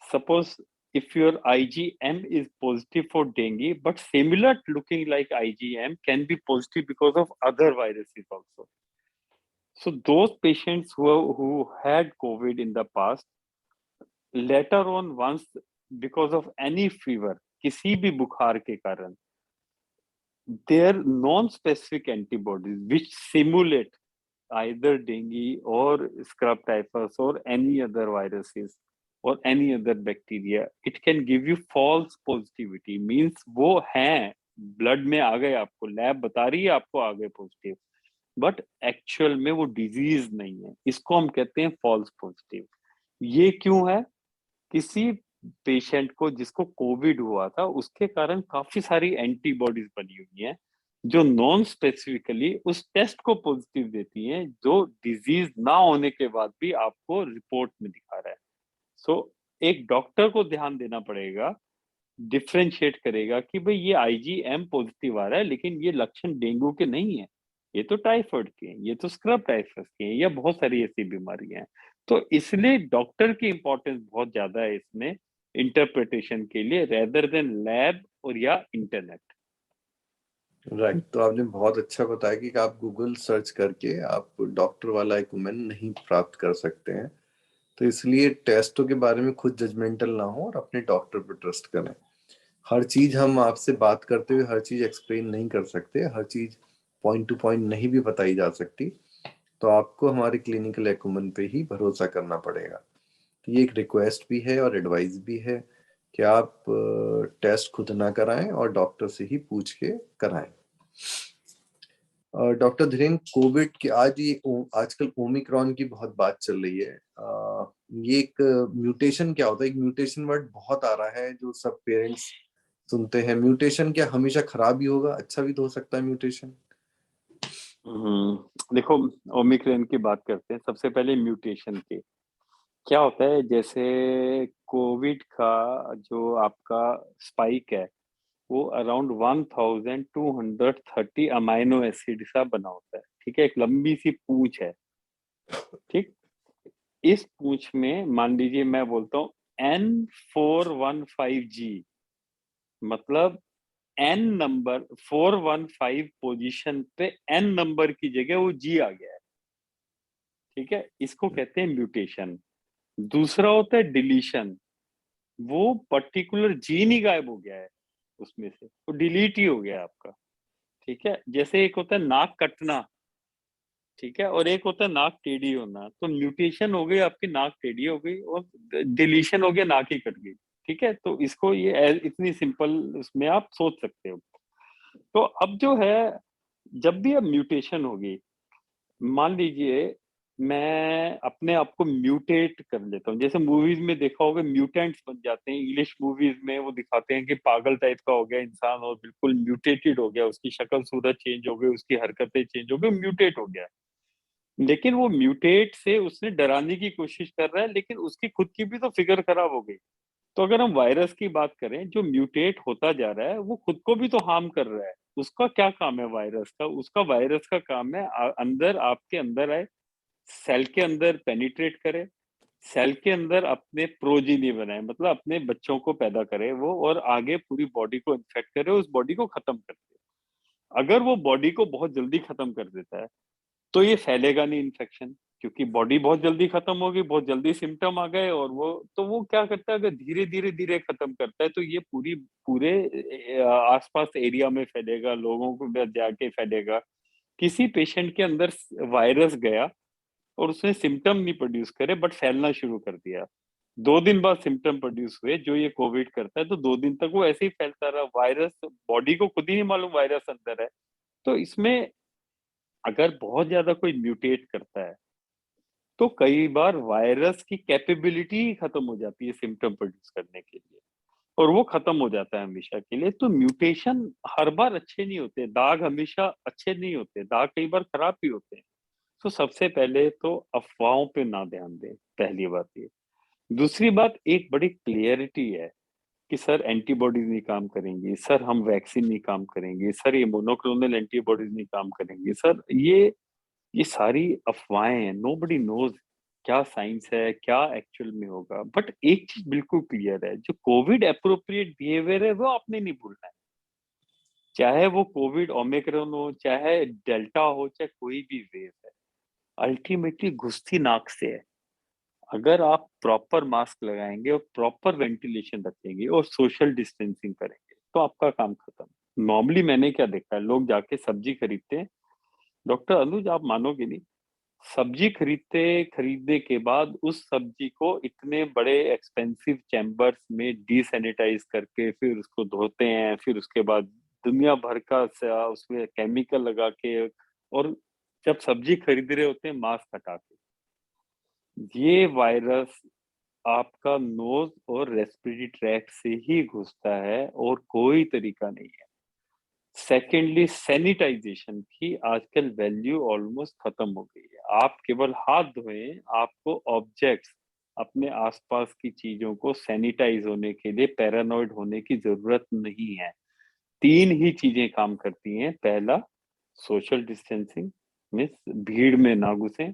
Suppose if your IgM is positive for dengue, but similar looking like IgM can be positive because of other viruses also. So those patients who had COVID in the past, later on once because of any fever, किसी भी बुखार के कारण, their non-specific antibodies which simulate either dengue or scrub typhus or any other viruses or any other bacteria, it can give you false positivity, means वो हैं blood में आ गए, आपको लैब बता रही है आपको आ गए पॉजिटिव, बट एक्चुअल में वो डिजीज नहीं है। इसको हम कहते हैं फॉल्स पॉजिटिव। ये क्यों है? किसी पेशेंट को जिसको कोविड हुआ था उसके कारण काफी सारी एंटीबॉडीज बनी हुई हैं जो नॉन स्पेसिफिकली उस टेस्ट को पॉजिटिव देती हैं, जो डिजीज ना होने के बाद भी आपको रिपोर्ट में दिखा रहा है। सो एक डॉक्टर को ध्यान देना पड़ेगा, डिफ्रेंशिएट करेगा कि भाई ये IgM पॉजिटिव आ रहा है लेकिन ये लक्षण डेंगू के नहीं है, ये तो टाइफाइड के हैं, ये तो स्क्रब टाइफस के हैं, या बहुत सारी ऐसी बीमारियां हैं। तो इसलिए डॉक्टर की इंपॉर्टेंस बहुत ज्यादा है इसमें इंटरप्रिटेशन के लिए, रेदर देन लैब और या इंटरनेट। राइट, तो आपने बहुत अच्छा बताया कि आप गूगल सर्च करके आप डॉक्टर वाला एक्यूमेन नहीं प्राप्त कर सकते हैं, तो इसलिए टेस्टों के बारे में खुद जजमेंटल ना हो और अपने डॉक्टर पर ट्रस्ट करें। हर चीज हम आपसे बात करते हुए हर चीज एक्सप्लेन नहीं कर सकते, हर चीज पॉइंट टू पॉइंट नहीं भी बताई जा सकती, तो आपको हमारे क्लिनिकल एक्यूमेन पे ही भरोसा करना पड़ेगा। तो ये एक रिक्वेस्ट भी है और एडवाइस भी है कि आप टेस्ट खुद ना कराएं और डॉक्टर से ही पूछ के कराएं। डॉक्टर धीरेन, कोविड के आजकल ओमिक्रॉन की बहुत बात चल रही है, ये एक म्यूटेशन क्या होता है? एक म्यूटेशन वर्ड बहुत आ रहा है जो सब पेरेंट्स सुनते हैं। म्यूटेशन क्या हमेशा खराब ही होगा, अच्छा भी तो हो सकता है म्यूटेशन? देखो, ओमिक्रॉन की बात करते हैं। सबसे पहले म्यूटेशन के क्या होता है, जैसे कोविड का जो आपका स्पाइक है वो अराउंड 1230 अमाइनो एसिड सा बना होता है। ठीक है, एक लंबी सी पूंछ है। ठीक, इस पूंछ में मान लीजिए मैं बोलता हूँ N415G, मतलब N नंबर 415 पोजीशन पे N नंबर की जगह वो G आ गया है। ठीक है, इसको कहते हैं म्यूटेशन। दूसरा होता है डिलीशन, वो पर्टिकुलर जीन ही गायब हो गया है। उसमें से, वो डिलीट ही हो गया आपका, ठीक है। जैसे एक होता है नाक कटना, ठीक है, और एक होता है नाक टेढ़ी होना, तो म्यूटेशन हो गई आपकी, नाक टेढ़ी हो गई, और डिलीशन हो गया, नाक ही कट गई, ठीक है। तो इसको ये इतनी सिंपल उसमें आप सोच सकते हो। तो अब जो है, जब भी अब म्यूटेशन होगी, मान लीजिए मैं अपने आप को म्यूटेट कर लेता हूँ, जैसे मूवीज में देखा होगा म्यूटेंट्स बन जाते हैं, इंग्लिश मूवीज में वो दिखाते हैं कि पागल टाइप का हो गया इंसान और बिल्कुल म्यूटेटेड हो गया, उसकी शक्ल सूरत चेंज हो गई, उसकी हरकतें चेंज हो गई, म्यूटेट हो गया। लेकिन वो म्यूटेट से उसने डराने की कोशिश कर रहा है, लेकिन उसकी खुद की भी तो फिगर खराब हो गई। तो अगर हम वायरस की बात करें, जो म्यूटेट होता जा रहा है वो खुद को भी तो हार्म कर रहा है। उसका क्या काम है वायरस का? उसका वायरस का काम है अंदर, आपके अंदर आए, सेल के अंदर पेनिट्रेट करे, सेल के अंदर अपने प्रोजीनी बनाए, मतलब अपने बच्चों को पैदा करे वो, और आगे पूरी बॉडी को इन्फेक्ट करे, उस बॉडी को खत्म कर दे। अगर वो बॉडी को बहुत जल्दी खत्म कर देता है तो ये फैलेगा नहीं इन्फेक्शन, क्योंकि बॉडी बहुत जल्दी खत्म होगी, बहुत जल्दी सिम्टम आ गए, और वो क्या करता है, अगर धीरे धीरे धीरे खत्म करता है तो ये पूरे आसपास एरिया में फैलेगा, लोगों को भी जाके फैलेगा। किसी पेशेंट के अंदर वायरस गया और उसने सिम्टम नहीं प्रोड्यूस करे बट फैलना शुरू कर दिया, 2 दिन बाद सिम्टम प्रोड्यूस हुए, जो ये कोविड करता है, तो 2 दिन तक वो ऐसे ही फैलता रहा। वायरस, बॉडी को खुद ही नहीं मालूम वायरस अंदर है। तो इसमें अगर बहुत ज्यादा कोई म्यूटेट करता है तो कई बार वायरस की कैपेबिलिटी ही खत्म हो जाती है सिम्टम प्रोड्यूस करने के लिए, और वो खत्म हो जाता है हमेशा के लिए। तो म्यूटेशन हर बार अच्छे नहीं होते, दाग हमेशा अच्छे नहीं होते, दाग कई बार खराब भी होते हैं। तो सबसे पहले तो अफवाहों पे ना ध्यान दें, पहली बात ये। दूसरी बात, एक बड़ी क्लियरिटी है कि सर एंटीबॉडीज नहीं काम करेंगी, सर हम वैक्सीन नहीं काम करेंगे, सर ये मोनोक्लोनल एंटीबॉडीज नहीं काम करेंगी, सर ये सारी अफवाहें हैं। नोबडी नोज क्या साइंस है, क्या एक्चुअल में होगा। बट एक चीज बिल्कुल क्लियर है, जो कोविड अप्रोप्रिएट बिहेवियर है वो आपने नहीं भूलना है। चाहे वो कोविड ओमिक्रॉन हो, चाहे डेल्टा हो, चाहे कोई भी वेव है, अल्टीमेटली घुसती नाक से है। अगर आप प्रॉपर मास्क लगाएंगे और प्रॉपर वेंटिलेशन रखेंगे और सोशल डिस्टेंसिंग करेंगे तो आपका काम खत्म। नॉर्मली मैंने क्या देखा है, लोग जाके सब्जी खरीदते हैं, डॉक्टर अनुज आप मानोगे नहीं, सब्जी खरीदने के बाद उस सब्जी को इतने बड़े एक्सपेंसिव चैम्बर्स में डीसैनिटाइज करके फिर उसको धोते हैं, फिर उसके बाद दुनिया भर का उसमें केमिकल लगा के, और जब सब्जी खरीद रहे होते हैं मास्क हटा के। ये वायरस आपका नोज और रेस्पिरेटरी ट्रैक्ट से ही घुसता है और कोई तरीका नहीं है। सेकेंडली, सैनिटाइजेशन की आजकल वैल्यू ऑलमोस्ट खत्म हो गई है। आप केवल हाथ धोएं, आपको ऑब्जेक्ट्स, अपने आसपास की चीजों को सैनिटाइज होने के लिए पैरानॉइड होने की जरूरत नहीं है। 3 ही चीजें काम करती हैं। पहला, सोशल डिस्टेंसिंग, मीन्स भीड़ में ना घुसें,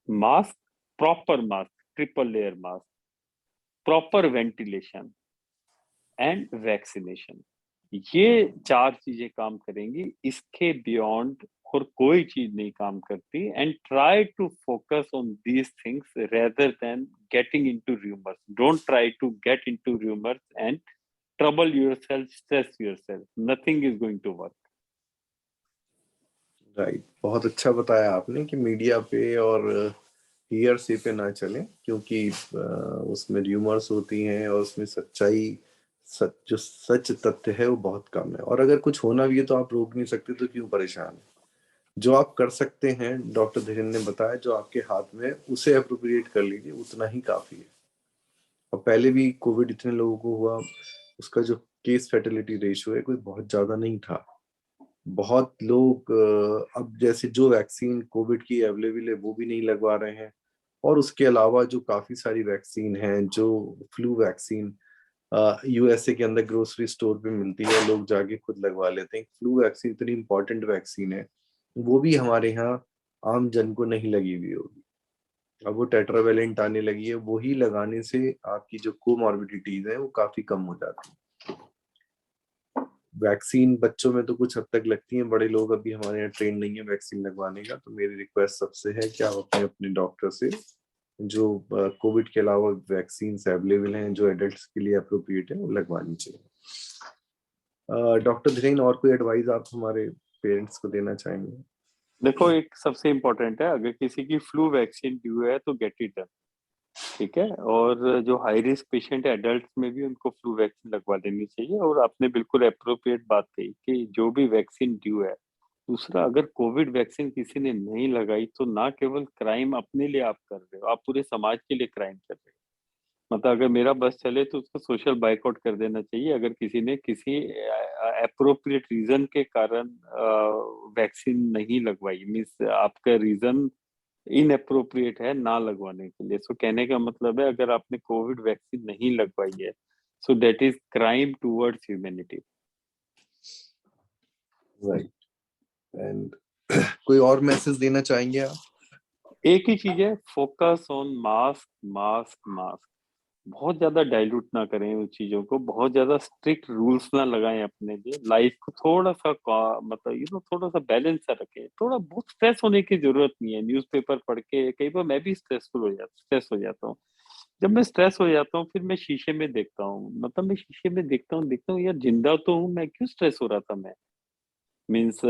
mask, proper mask, triple layer mask, proper ventilation and vaccination. ये 4 चीजें काम करेंगी, इसके बियॉन्ड और कोई चीज नहीं काम करती। And try to focus on these things rather than getting into rumours. Don't try to get into rumours and trouble yourself, stress yourself. Nothing is going to work. Right, बहुत अच्छा बताया आपने कि मीडिया पे और हियरसे पे ना चलें, क्योंकि उसमें र्यूमर्स होती हैं और उसमें सच्चाई, जो सच तथ्य है वो बहुत कम है। और अगर कुछ होना भी है तो आप रोक नहीं सकते, तो क्यों परेशान है। जो आप कर सकते हैं, डॉक्टर धीरेन्द्र ने बताया, जो आपके हाथ में उसे अप्रोप्रिएट कर लीजिए, उतना ही काफी है। और पहले भी कोविड इतने लोगों को हुआ, उसका जो केस फैटिलिटी रेशियो है कोई बहुत ज्यादा नहीं था। बहुत लोग अब जैसे जो वैक्सीन कोविड की अवेलेबल है वो भी नहीं लगवा रहे हैं, और उसके अलावा जो काफी सारी वैक्सीन हैं, जो फ्लू वैक्सीन यूएसए के अंदर ग्रोसरी स्टोर पे मिलती है, लोग जाके खुद लगवा लेते हैं। फ्लू वैक्सीन इतनी इंपॉर्टेंट वैक्सीन है, वो भी हमारे यहाँ आम जन को नहीं लगी हुई होगी। अब वो टेट्रावेलेंट आने लगी है, वही लगाने से आपकी जो कोमॉर्बिडिटीज है वो काफी कम हो जाती है। वैक्सीन बच्चों में तो कुछ हद तक लगती है, बड़े लोग अभी हमारे यहाँ ट्रेन नहीं है वैक्सीन लगवाने का। तो मेरी रिक्वेस्ट सबसे है कि आप अपने अपने डॉक्टर से जो कोविड के अलावा वैक्सीन अवेलेबल हैं जो एडल्ट्स के लिए अप्रोप्रिएट है वो लगवानी चाहिए। डॉक्टर धीरेन, और कोई एडवाइस आप हमारे पेरेंट्स को देना चाहेंगे? देखो, एक सबसे इम्पोर्टेंट है, अगर किसी की फ्लू वैक्सीन ड्यू है तो गेट इट डन, ठीक है। और जो हाई रिस्क पेशेंट है एडल्ट में भी, उनको फ्लू वैक्सीन लगवा लेनी चाहिए। और आपने बिल्कुल अप्रोप्रिएट बात कही कि जो भी वैक्सीन ड्यू है। दूसरा, अगर कोविड वैक्सीन किसी ने नहीं लगाई तो ना केवल क्राइम अपने लिए आप कर रहे हो, आप पूरे समाज के लिए क्राइम कर रहे हो। मतलब अगर मेरा बस चले तो उसको सोशल बाइकआउट कर देना चाहिए, अगर किसी ने किसी अप्रोप्रिएट रीजन के कारण वैक्सीन नहीं लगवाई। मीन्स आपका रीजन इनअप्रोप्रिएट है ना लगवाने के लिए। सो कहने का मतलब है, अगर आपने कोविड वैक्सीन नहीं लगवाई है, so that is crime towards humanity. Right. And कोई और मैसेज देना चाहेंगे आप? एक ही चीज है, focus on mask mask mask. बहुत ज्यादा डाइल्यूट ना करें उन चीजों को, बहुत ज्यादा स्ट्रिक्ट रूल्स ना लगाएं अपने लिए। लाइफ को थोड़ा सा मतलब थोड़ा सा बैलेंस सा रखें। थोड़ा बहुत स्ट्रेस होने की जरूरत नहीं है। न्यूज़पेपर पढ़ के कई बार मैं भी स्ट्रेस हो जाता हूँ। जब मैं स्ट्रेस हो जाता हूँ, फिर मैं शीशे में देखता हूँ। मतलब मैं शीशे में देखता हूँ यार, जिंदा तो हूँ मैं, क्यों स्ट्रेस हो रहा था मैं। मीन्स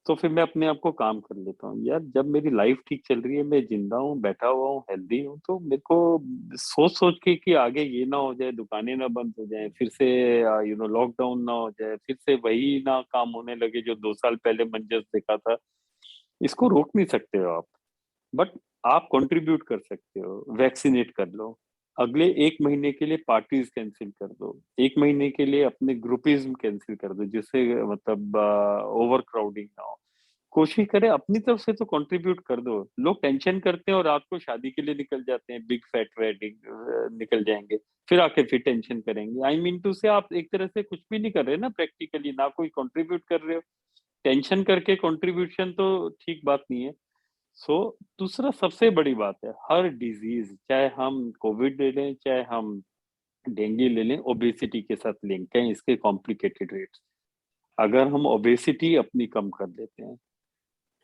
तो फिर मैं अपने आप को काम कर लेता हूँ यार, जब मेरी लाइफ ठीक चल रही है, मैं जिंदा हूँ, बैठा हुआ हूँ, हेल्दी हूँ, तो मेरे को सोच सोच के कि आगे ये ना हो जाए, दुकानें ना बंद हो जाए, फिर से लॉकडाउन ना हो जाए, फिर से वही ना काम होने लगे जो 2 साल पहले मंजर देखा था। इसको रोक नहीं सकते हो आप, बट आप कंट्रीब्यूट कर सकते हो। वैक्सीनेट कर लो, अगले 1 महीने के लिए पार्टीज कैंसिल कर दो, 1 महीने के लिए अपने ग्रुपिज्म कैंसिल कर दो, जिससे मतलब ओवर क्राउडिंग ना हो। कोशिश करें अपनी तरफ से तो कंट्रीब्यूट कर दो। लोग टेंशन करते हैं और रात को शादी के लिए निकल जाते हैं, बिग फैट वेडिंग निकल जाएंगे, फिर आके फिर टेंशन करेंगे। आई मीन टू से, आप एक तरह से कुछ भी नहीं कर रहे ना प्रैक्टिकली, ना कोई कंट्रीब्यूट कर रहे हो। टेंशन करके कंट्रीब्यूशन तो ठीक बात नहीं है। सो दूसरा सबसे बड़ी बात है, हर डिजीज, चाहे हम कोविड ले लें, चाहे हम डेंगू ले लें, ओबेसिटी के साथ लिंक है इसके कॉम्प्लिकेटेड रेट्स। अगर हम ओबेसिटी अपनी कम कर लेते हैं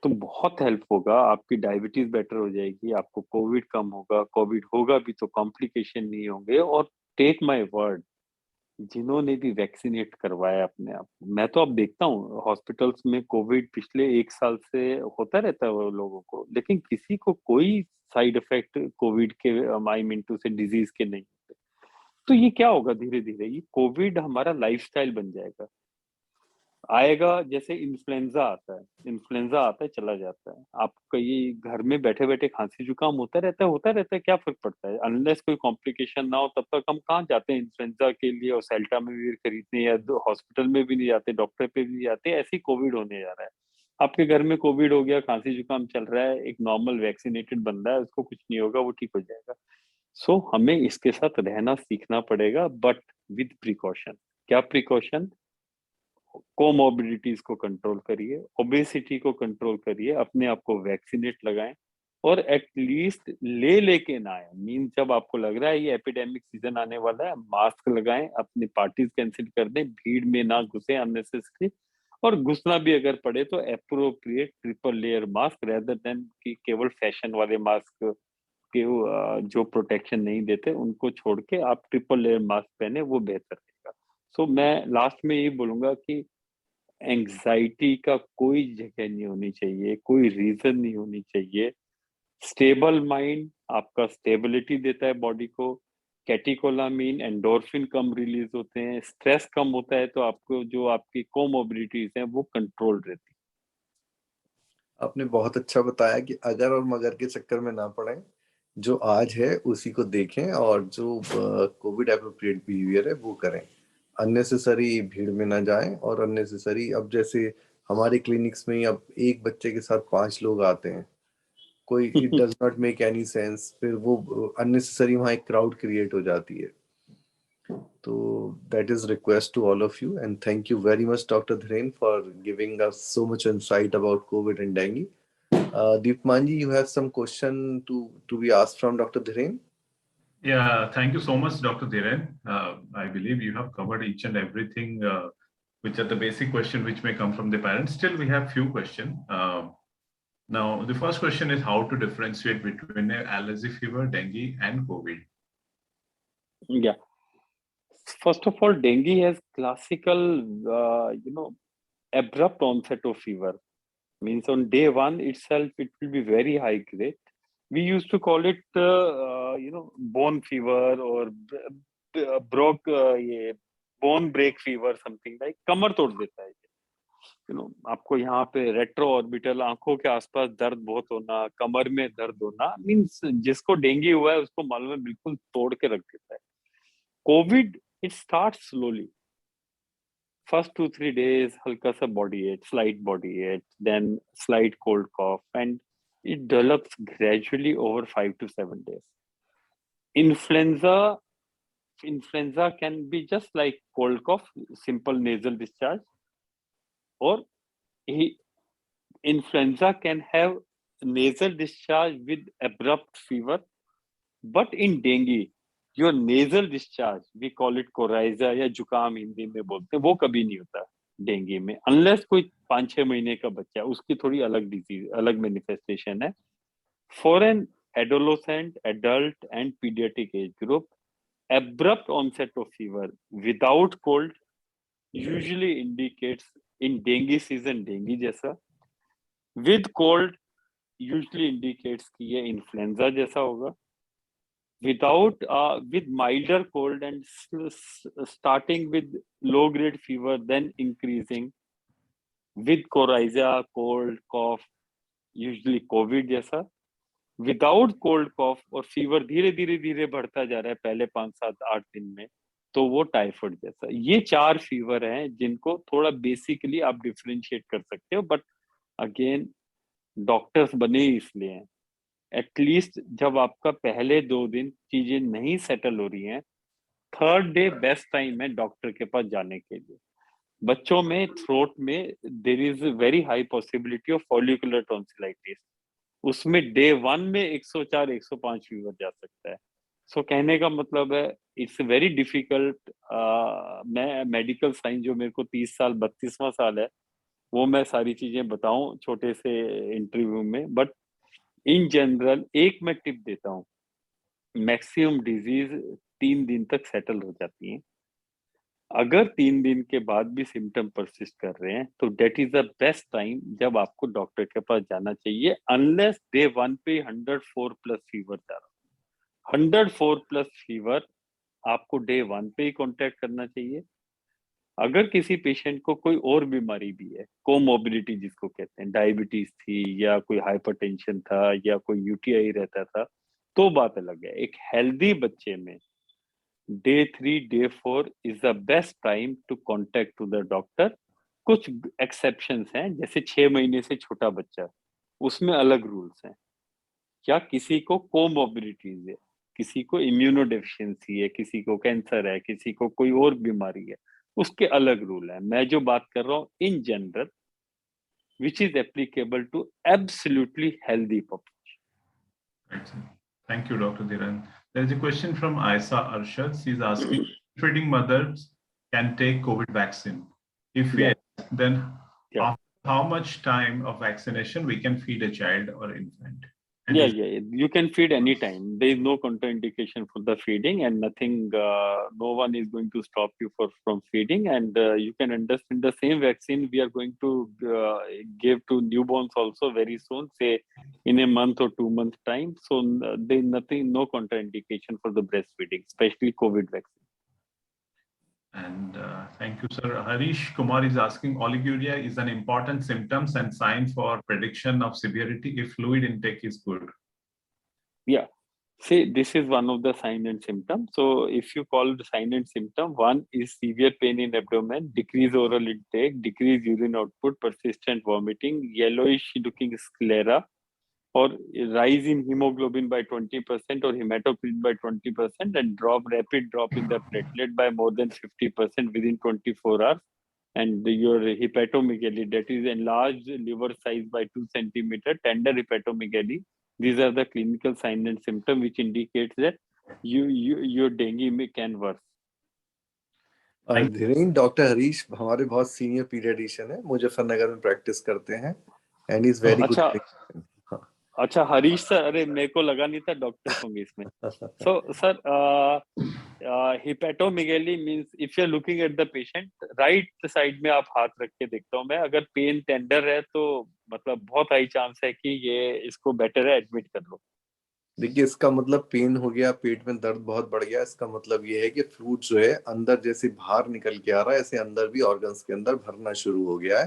तो बहुत हेल्प होगा। आपकी डायबिटीज बेटर हो जाएगी, आपको कोविड कम होगा, कोविड होगा भी तो कॉम्प्लिकेशन नहीं होंगे। और टेक माय वर्ड, जिन्होंने भी वैक्सीनेट करवाया अपने आप को, मैं तो अब देखता हूँ हॉस्पिटल्स में कोविड पिछले 1 साल से होता रहता है वो लोगों को, लेकिन किसी को कोई साइड इफेक्ट कोविड के, आई मीन टू से डिजीज के नहीं होते। तो ये क्या होगा, धीरे धीरे ये कोविड हमारा लाइफस्टाइल बन जाएगा। आएगा जैसे इन्फ्लुएंजा आता है, इन्फ्लुएंजा आता है चला जाता है। आपका ये घर में बैठे बैठे खांसी जुकाम होता रहता है, क्या फर्क पड़ता है। अनलेस कोई कॉम्प्लिकेशन ना हो तब तक हम कहाँ जाते हैं इन्फ्लुएंजा के लिए और सेल्टामेविर खरीदने, या हॉस्पिटल में भी नहीं जाते, डॉक्टर पे भी नहीं जाते। ऐसे ही कोविड होने जा रहा है। आपके घर में कोविड हो गया, खांसी जुकाम चल रहा है, एक नॉर्मल वैक्सीनेटेड बंदा है, उसको कुछ नहीं होगा, वो ठीक हो जाएगा। सो हमें इसके साथ रहना सीखना पड़ेगा, बट विद प्रिकॉशन। क्या प्रिकॉशन? कोमोबिलिटीज को कंट्रोल करिए, ओबेसिटी को कंट्रोल करिए, अपने आप को वैक्सीनेट लगाएं, और एटलीस्ट ले लेके ना आए। मीन जब आपको लग रहा है ये एपिडेमिक सीजन आने वाला है, मास्क लगाएं, अपनी पार्टीज कैंसिल कर दें, भीड़ में ना घुसे अननेसेसरी। और घुसना भी अगर पड़े तो appropriate triple layer mask, rather than कि केवल फैशन वाले मास्क के जो प्रोटेक्शन नहीं देते, उनको छोड़ के आप ट्रिपल लेयर मास्क पहने, वो बेहतर रहेगा। सो मैं लास्ट में यही बोलूंगा कि एंग्जाइटी का कोई जगह नहीं होनी चाहिए, कोई रीजन नहीं होनी चाहिए। स्टेबल माइंड आपका स्टेबिलिटी देता है बॉडी को। कैटिकोलामीन, एंडोर्फिन कम रिलीज होते हैं, स्ट्रेस कम होता है, तो आपको जो आपकी कोमोबिलिटीज हैं वो कंट्रोल रहती आपने बहुत अच्छा बताया कि अगर और मगर के चक्कर में ना पड़े, जो आज है उसी को देखें और जो कोविड एप्रोप्रिएट बिहेवियर है वो करें। अननेसेसरी भीड़ में ना जाएं, और अननेसेसरी, अब जैसे हमारे क्लिनिक्स में ही अब एक बच्चे के साथ 5 लोग आते हैं, कोई, इट है। Does not make any sense. फिर वो अननेसेसरी वहाँ एक क्राउड क्रिएट हो जाती है। तो that is request to all of you, and thank you very much, Dr. Dhiren, for giving us so much insight about COVID and dengue. Deepmanji, you have some question to be asked from Dr. Dhiren? Yeah, thank you so much, Dr. Dhiren. I believe you have covered each and everything, which are the basic question which may come from the parents. Still, we have few questions. Now, the first question is how to differentiate between allergy fever, dengue, and COVID. या First of all, dengue has classical, abrupt onset of fever. Means on day one itself, it will be very high grade. We used to call it, bone fever or bone break fever, something like कमर तोड़ देता है. आपको यहाँ पे retro orbital आंखों के आसपास दर्द बहुत होना, कमर में दर्द होना, मीन्स जिसको डेंगू हुआ है उसको मालूम है, बिल्कुल तोड़ के रख देता है. Covid it start slowly. First 2-3 days, halka sa body ache, slight body ache, then slight cold cough, and it develops gradually over 5 to 7 days. Influenza can be just like cold cough, simple nasal discharge, or influenza can have nasal discharge with abrupt fever, but in dengue, your nasal discharge, we call it coryza या जुकाम हिंदी में बोलते हैं, वो कभी नहीं होता dengue में, अनलेस कोई 5-6 महीने का बच्चा, उसकी थोड़ी अलग डिजीज, अलग मैनिफेस्टेशन है. For an adolescent, adult and paediatric age group, abrupt onset of fever without cold usually indicates in dengue season dengue जैसा, with cold usually indicates कि ये इन्फ्लुएंजा जैसा होगा. With milder cold and starting with low grade fever, then increasing with coryza, cold, cough, usually COVID जैसा. Without cold, cough और fever धीरे धीरे बढ़ता जा रहा है पहले 5-7-8 दिन में, तो वो टाइफाइड जैसा. ये 4 फीवर हैं जिनको थोड़ा बेसिकली आप डिफरेंशिएट कर सकते हो, बट अगेन डॉक्टर्स बने इसलिए हैं. एटलीस्ट जब आपका पहले 2 दिन चीजें नहीं सेटल हो रही हैं, 3rd डे बेस्ट टाइम है डॉक्टर के पास जाने के लिए. बच्चों में थ्रोट में there is very high possibility of follicular tonsillitis. उसमें डे 1 में 104-105 फीवर जा सकता है. सो कहने का मतलब है इट्स वेरी डिफिकल्ट. मैं मेडिकल साइंस जो मेरे को 30 साल 32वां साल है, वो मैं सारी चीजें बताऊं छोटे से इंटरव्यू में, बट इन जनरल एक मैं टिप देता हूँ, मैक्सिमम डिजीज 3 दिन तक सेटल हो जाती है. अगर 3 दिन के बाद भी सिम्टम परसिस्ट कर रहे हैं तो that is the best time जब आपको डॉक्टर के पास जाना चाहिए, अनलेस डे 1 पे 104+ फीवर जा रहा. 104+ फीवर आपको डे 1 पे ही कॉन्टेक्ट करना चाहिए. अगर किसी पेशेंट को कोई और बीमारी भी है, कोमोबिलिटी जिसको कहते हैं, डायबिटीज थी या कोई हाइपरटेंशन था या कोई यूटीआई रहता था, तो बात अलग है. एक हेल्दी बच्चे में day 3, day 4 is the best time to contact to the doctor. कुछ एक्सेप्शंस हैं, जैसे 6 महीने से छोटा बच्चा, उसमें अलग रूल्स हैं. क्या किसी को कोमोबिलिटीज है, किसी को इम्यूनोडेफिशिएंसी है, किसी को कैंसर है, किसी को कोई और बीमारी है, उसके अलग रूल है. मैं जो बात कर रहा हूँ in general, which is applicable to absolutely healthy population. Right. Thank you, Dr. Dhiran. There's a question from Aisa Arshad. She's asking, feeding mothers can take COVID vaccine? If Yeah. yes, then Yeah. after how much time of vaccination we can feed a child or infant? And Yeah, you can feed anytime. There is no contraindication for the feeding, and nothing, no one is going to stop you from feeding. And you can understand the same vaccine we are going to give to newborns also very soon, say in a month or 2 months time. So there is nothing, no contraindication for the breastfeeding, especially COVID vaccine. And thank you, sir. Harish Kumar is asking, oliguria is an important symptoms and sign for prediction of severity if fluid intake is good. Yeah. See, this is one of the sign and symptom. So if you call the sign and symptom, one is severe pain in abdomen, decreased oral intake, decreased urine output, persistent vomiting, yellowish looking sclera, or rise in hemoglobin by 20% or hematocrit by 20%, and rapid drop in the platelet by more than 50% within 24 hours. And your hepatomegaly, that is enlarged liver size by 2 centimeter, tender hepatomegaly. These are the clinical signs and symptoms which indicates that your dengue can worse. Dhiren, doctor Harish हमारे बहुत senior paediatrician है, मुजफ्फरनगर में practice करते हैं, and is very good. अच्छा Harish sir, अरे मेरे को लगा नहीं था डॉक्टर होंगे इसमें. So sir, hepatomegaly means if you are looking at the patient, right side में आप हाथ रख के देखता हूँ मैं, अगर पेन टेंडर है तो मतलब बहुत हाई चांस है कि ये इसको बेटर है एडमिट कर लो. देखिए इसका मतलब पेन हो गया, पेट में दर्द बहुत बढ़ गया, इसका मतलब ये है कि फ्लूइड जो है अंदर जैसे बाहर निकल के आ रहा है, ऐसे अंदर भी ऑर्गन्स के अंदर भरना शुरू हो गया है.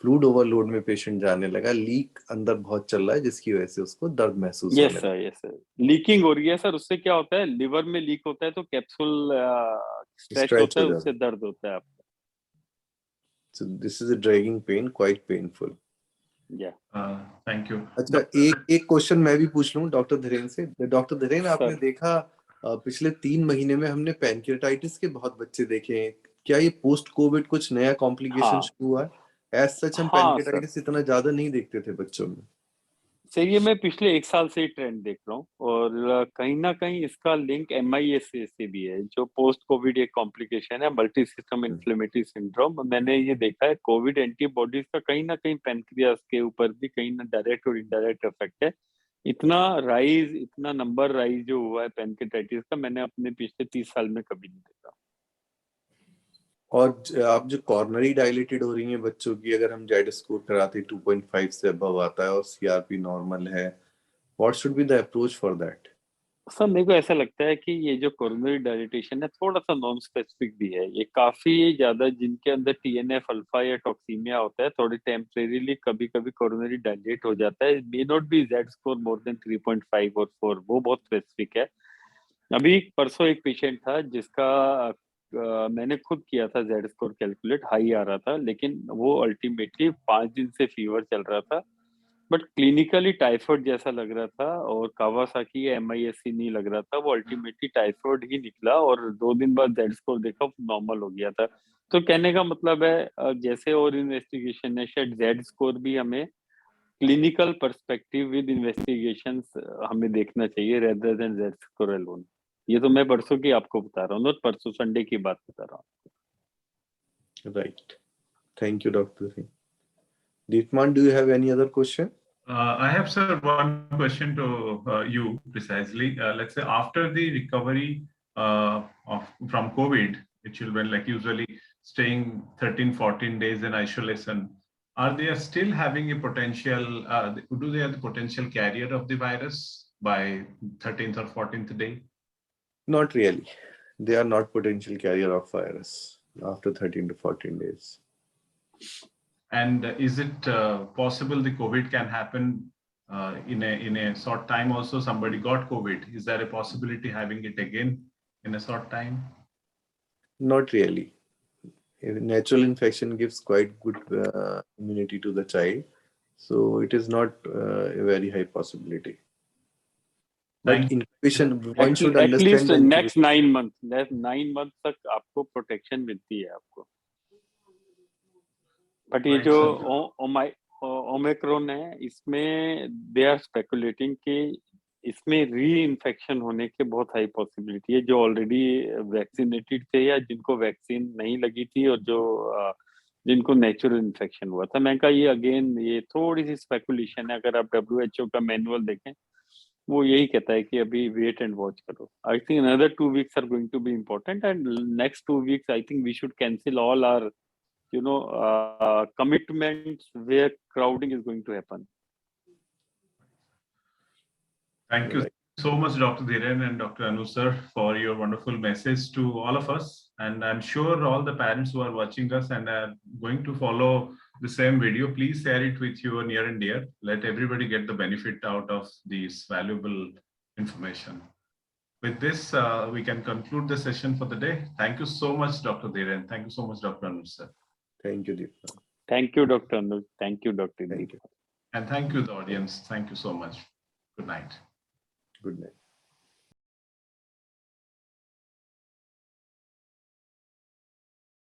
फ्लूइड ओवरलोड में पेशेंट जाने लगा, लीक अंदर बहुत चल रहा है जिसकी वजह से उसको दर्द महसूस होने लगा. यस सर, लीकिंग हो रही है सर. उससे क्या होता है, लिवर में लीक होता है तो कैप्सूल स्ट्रेच स्ट्रेच होता हो है, जाता उससे है. दर्द होता है आपको. So this is a dragging pain, quite painful. या Thank you. अच्छा, एक एक क्वेश्चन मैं भी पूछ लूं डॉक्टर धीरेन से. डॉक्टर धीरेन, आपने सर, देखा पिछले 3 महीने में हमने पैनक्रियाटाइटिस के बहुत बच्चे देखे हैं. क्या ये पोस्ट कोविड कुछ नया कॉम्प्लिकेशन हाँ शुरू हुआ है? एज सच हम हाँ सर. पैनक्रियाटाइटिस इतना ज्यादा नहीं देखते थे बच्चों में. सर ये मैं पिछले 1 साल से ही ट्रेंड देख रहा हूँ, और कहीं ना कहीं इसका लिंक MIS से भी है, जो पोस्ट कोविड एक कॉम्प्लिकेशन है, मल्टी सिस्टम इन्फ्लेमेटरी सिंड्रोम. मैंने ये देखा है कोविड एंटीबॉडीज का कहीं ना कहीं पेनक्रियास के ऊपर भी कहीं ना डायरेक्ट और इनडायरेक्ट इफेक्ट है. इतना नंबर राइज जो हुआ है पेनक्रियाटाइटिस का, मैंने अपने पिछले 30 साल में कभी नहीं देखा. और आप जो कॉर्नरी डायलेटेड हो रही हैं बच्चों की, अगर हम जेड स्कोर कराते 2.5 से अबव आता है और CRP नॉर्मल है, what should be the approach for that? Sir मेरे को ऐसा लगता है कि ये जो कोरोनरी डायलिटेशन है थोड़ा सा नॉन स्पेसिफिक भी है. ये काफी ज्यादा जिनके अंदर TNF अल्फा या टॉक्सीमिया होता है, थोड़ी टेम्परेरीली कभी कभी कोरोनरी डायलेट हो जाता है. May not be Z score more than 3.5 और 4, वो बहुत स्पेसिफिक है. अभी परसों एक पेशेंट था जिसका मैंने खुद किया था जेड स्कोर कैलकुलेट, हाई आ रहा था, लेकिन वो अल्टीमेटली 5 दिन से फीवर चल रहा था, बट क्लिनिकली टाइफाइड जैसा लग रहा था, और कावासाकी या MIS-C नहीं लग रहा था. वो अल्टीमेटली टाइफाइड ही निकला, और 2 दिन बाद जेड स्कोर देखा, नॉर्मल हो गया था. तो कहने का मतलब है जैसे और इन्वेस्टिगेशन है, शायद जेड स्कोर भी हमें क्लिनिकल पर्सपेक्टिव विद इन्वेस्टिगेशंस हमें देखना चाहिए, rather than Z score alone. ये तो मैं परसों की आपको बता रहा हूँ, नॉट परसों, संडे की बात बता रहा हूँ. Right. Thank you doctor. Deepman, do you have any other question? I have, sir, one question to you precisely. Let's say after the recovery from COVID, the children like usually staying 13, 14 days in isolation, are they still having a potential, do they have the potential carrier of the virus by 13th or 14th day? Not really. They are not potential carrier of virus after 13 to 14 days. And is it possible the COVID can happen in a short time also? Somebody got COVID. Is there a possibility having it again in a short time? Not really. A natural infection gives quite good immunity to the child. So it is not a very high possibility. But Thank you. incubation, one should at least understand the next incubation. 9 month तक आपको protection मिलती है आपको. But ये Right, जो sir. Omicron है, इसमें they are speculating कि इसमें री इन्फेक्शन होने के बहुत हाई पॉसिबिलिटी है, जो ऑलरेडी वैक्सीनेटेड थे या जिनको वैक्सीन नहीं लगी थी, और जो जिनको नेचुरल इन्फेक्शन हुआ था. मैं कहा ये अगेन ये थोड़ी सी स्पेकुलेशन है. अगर आप WHO का मैनुअल देखें, वो यही कहता है कि अभी वेट एंड वॉच करो. I think another 2 weeks are going to be important, and next 2 weeks I think we should cancel all our commitments where crowding is going to happen. Thank you Right. so much, Dr. Dhiren and Dr. Anu sir, for your wonderful message to all of us. And I'm sure all the parents who are watching us and are going to follow the same video, please share it with your near and dear. Let everybody get the benefit out of this valuable information. With this, we can conclude the session for the day. Thank you so much, Dr. Dhiren. Thank you so much, Dr. Anu sir. Thank you, Deepman. Thank you, Dr. Anuj. Thank you, Dr. Thank you. And thank you, the audience. Thank you so much. Good night. Good night.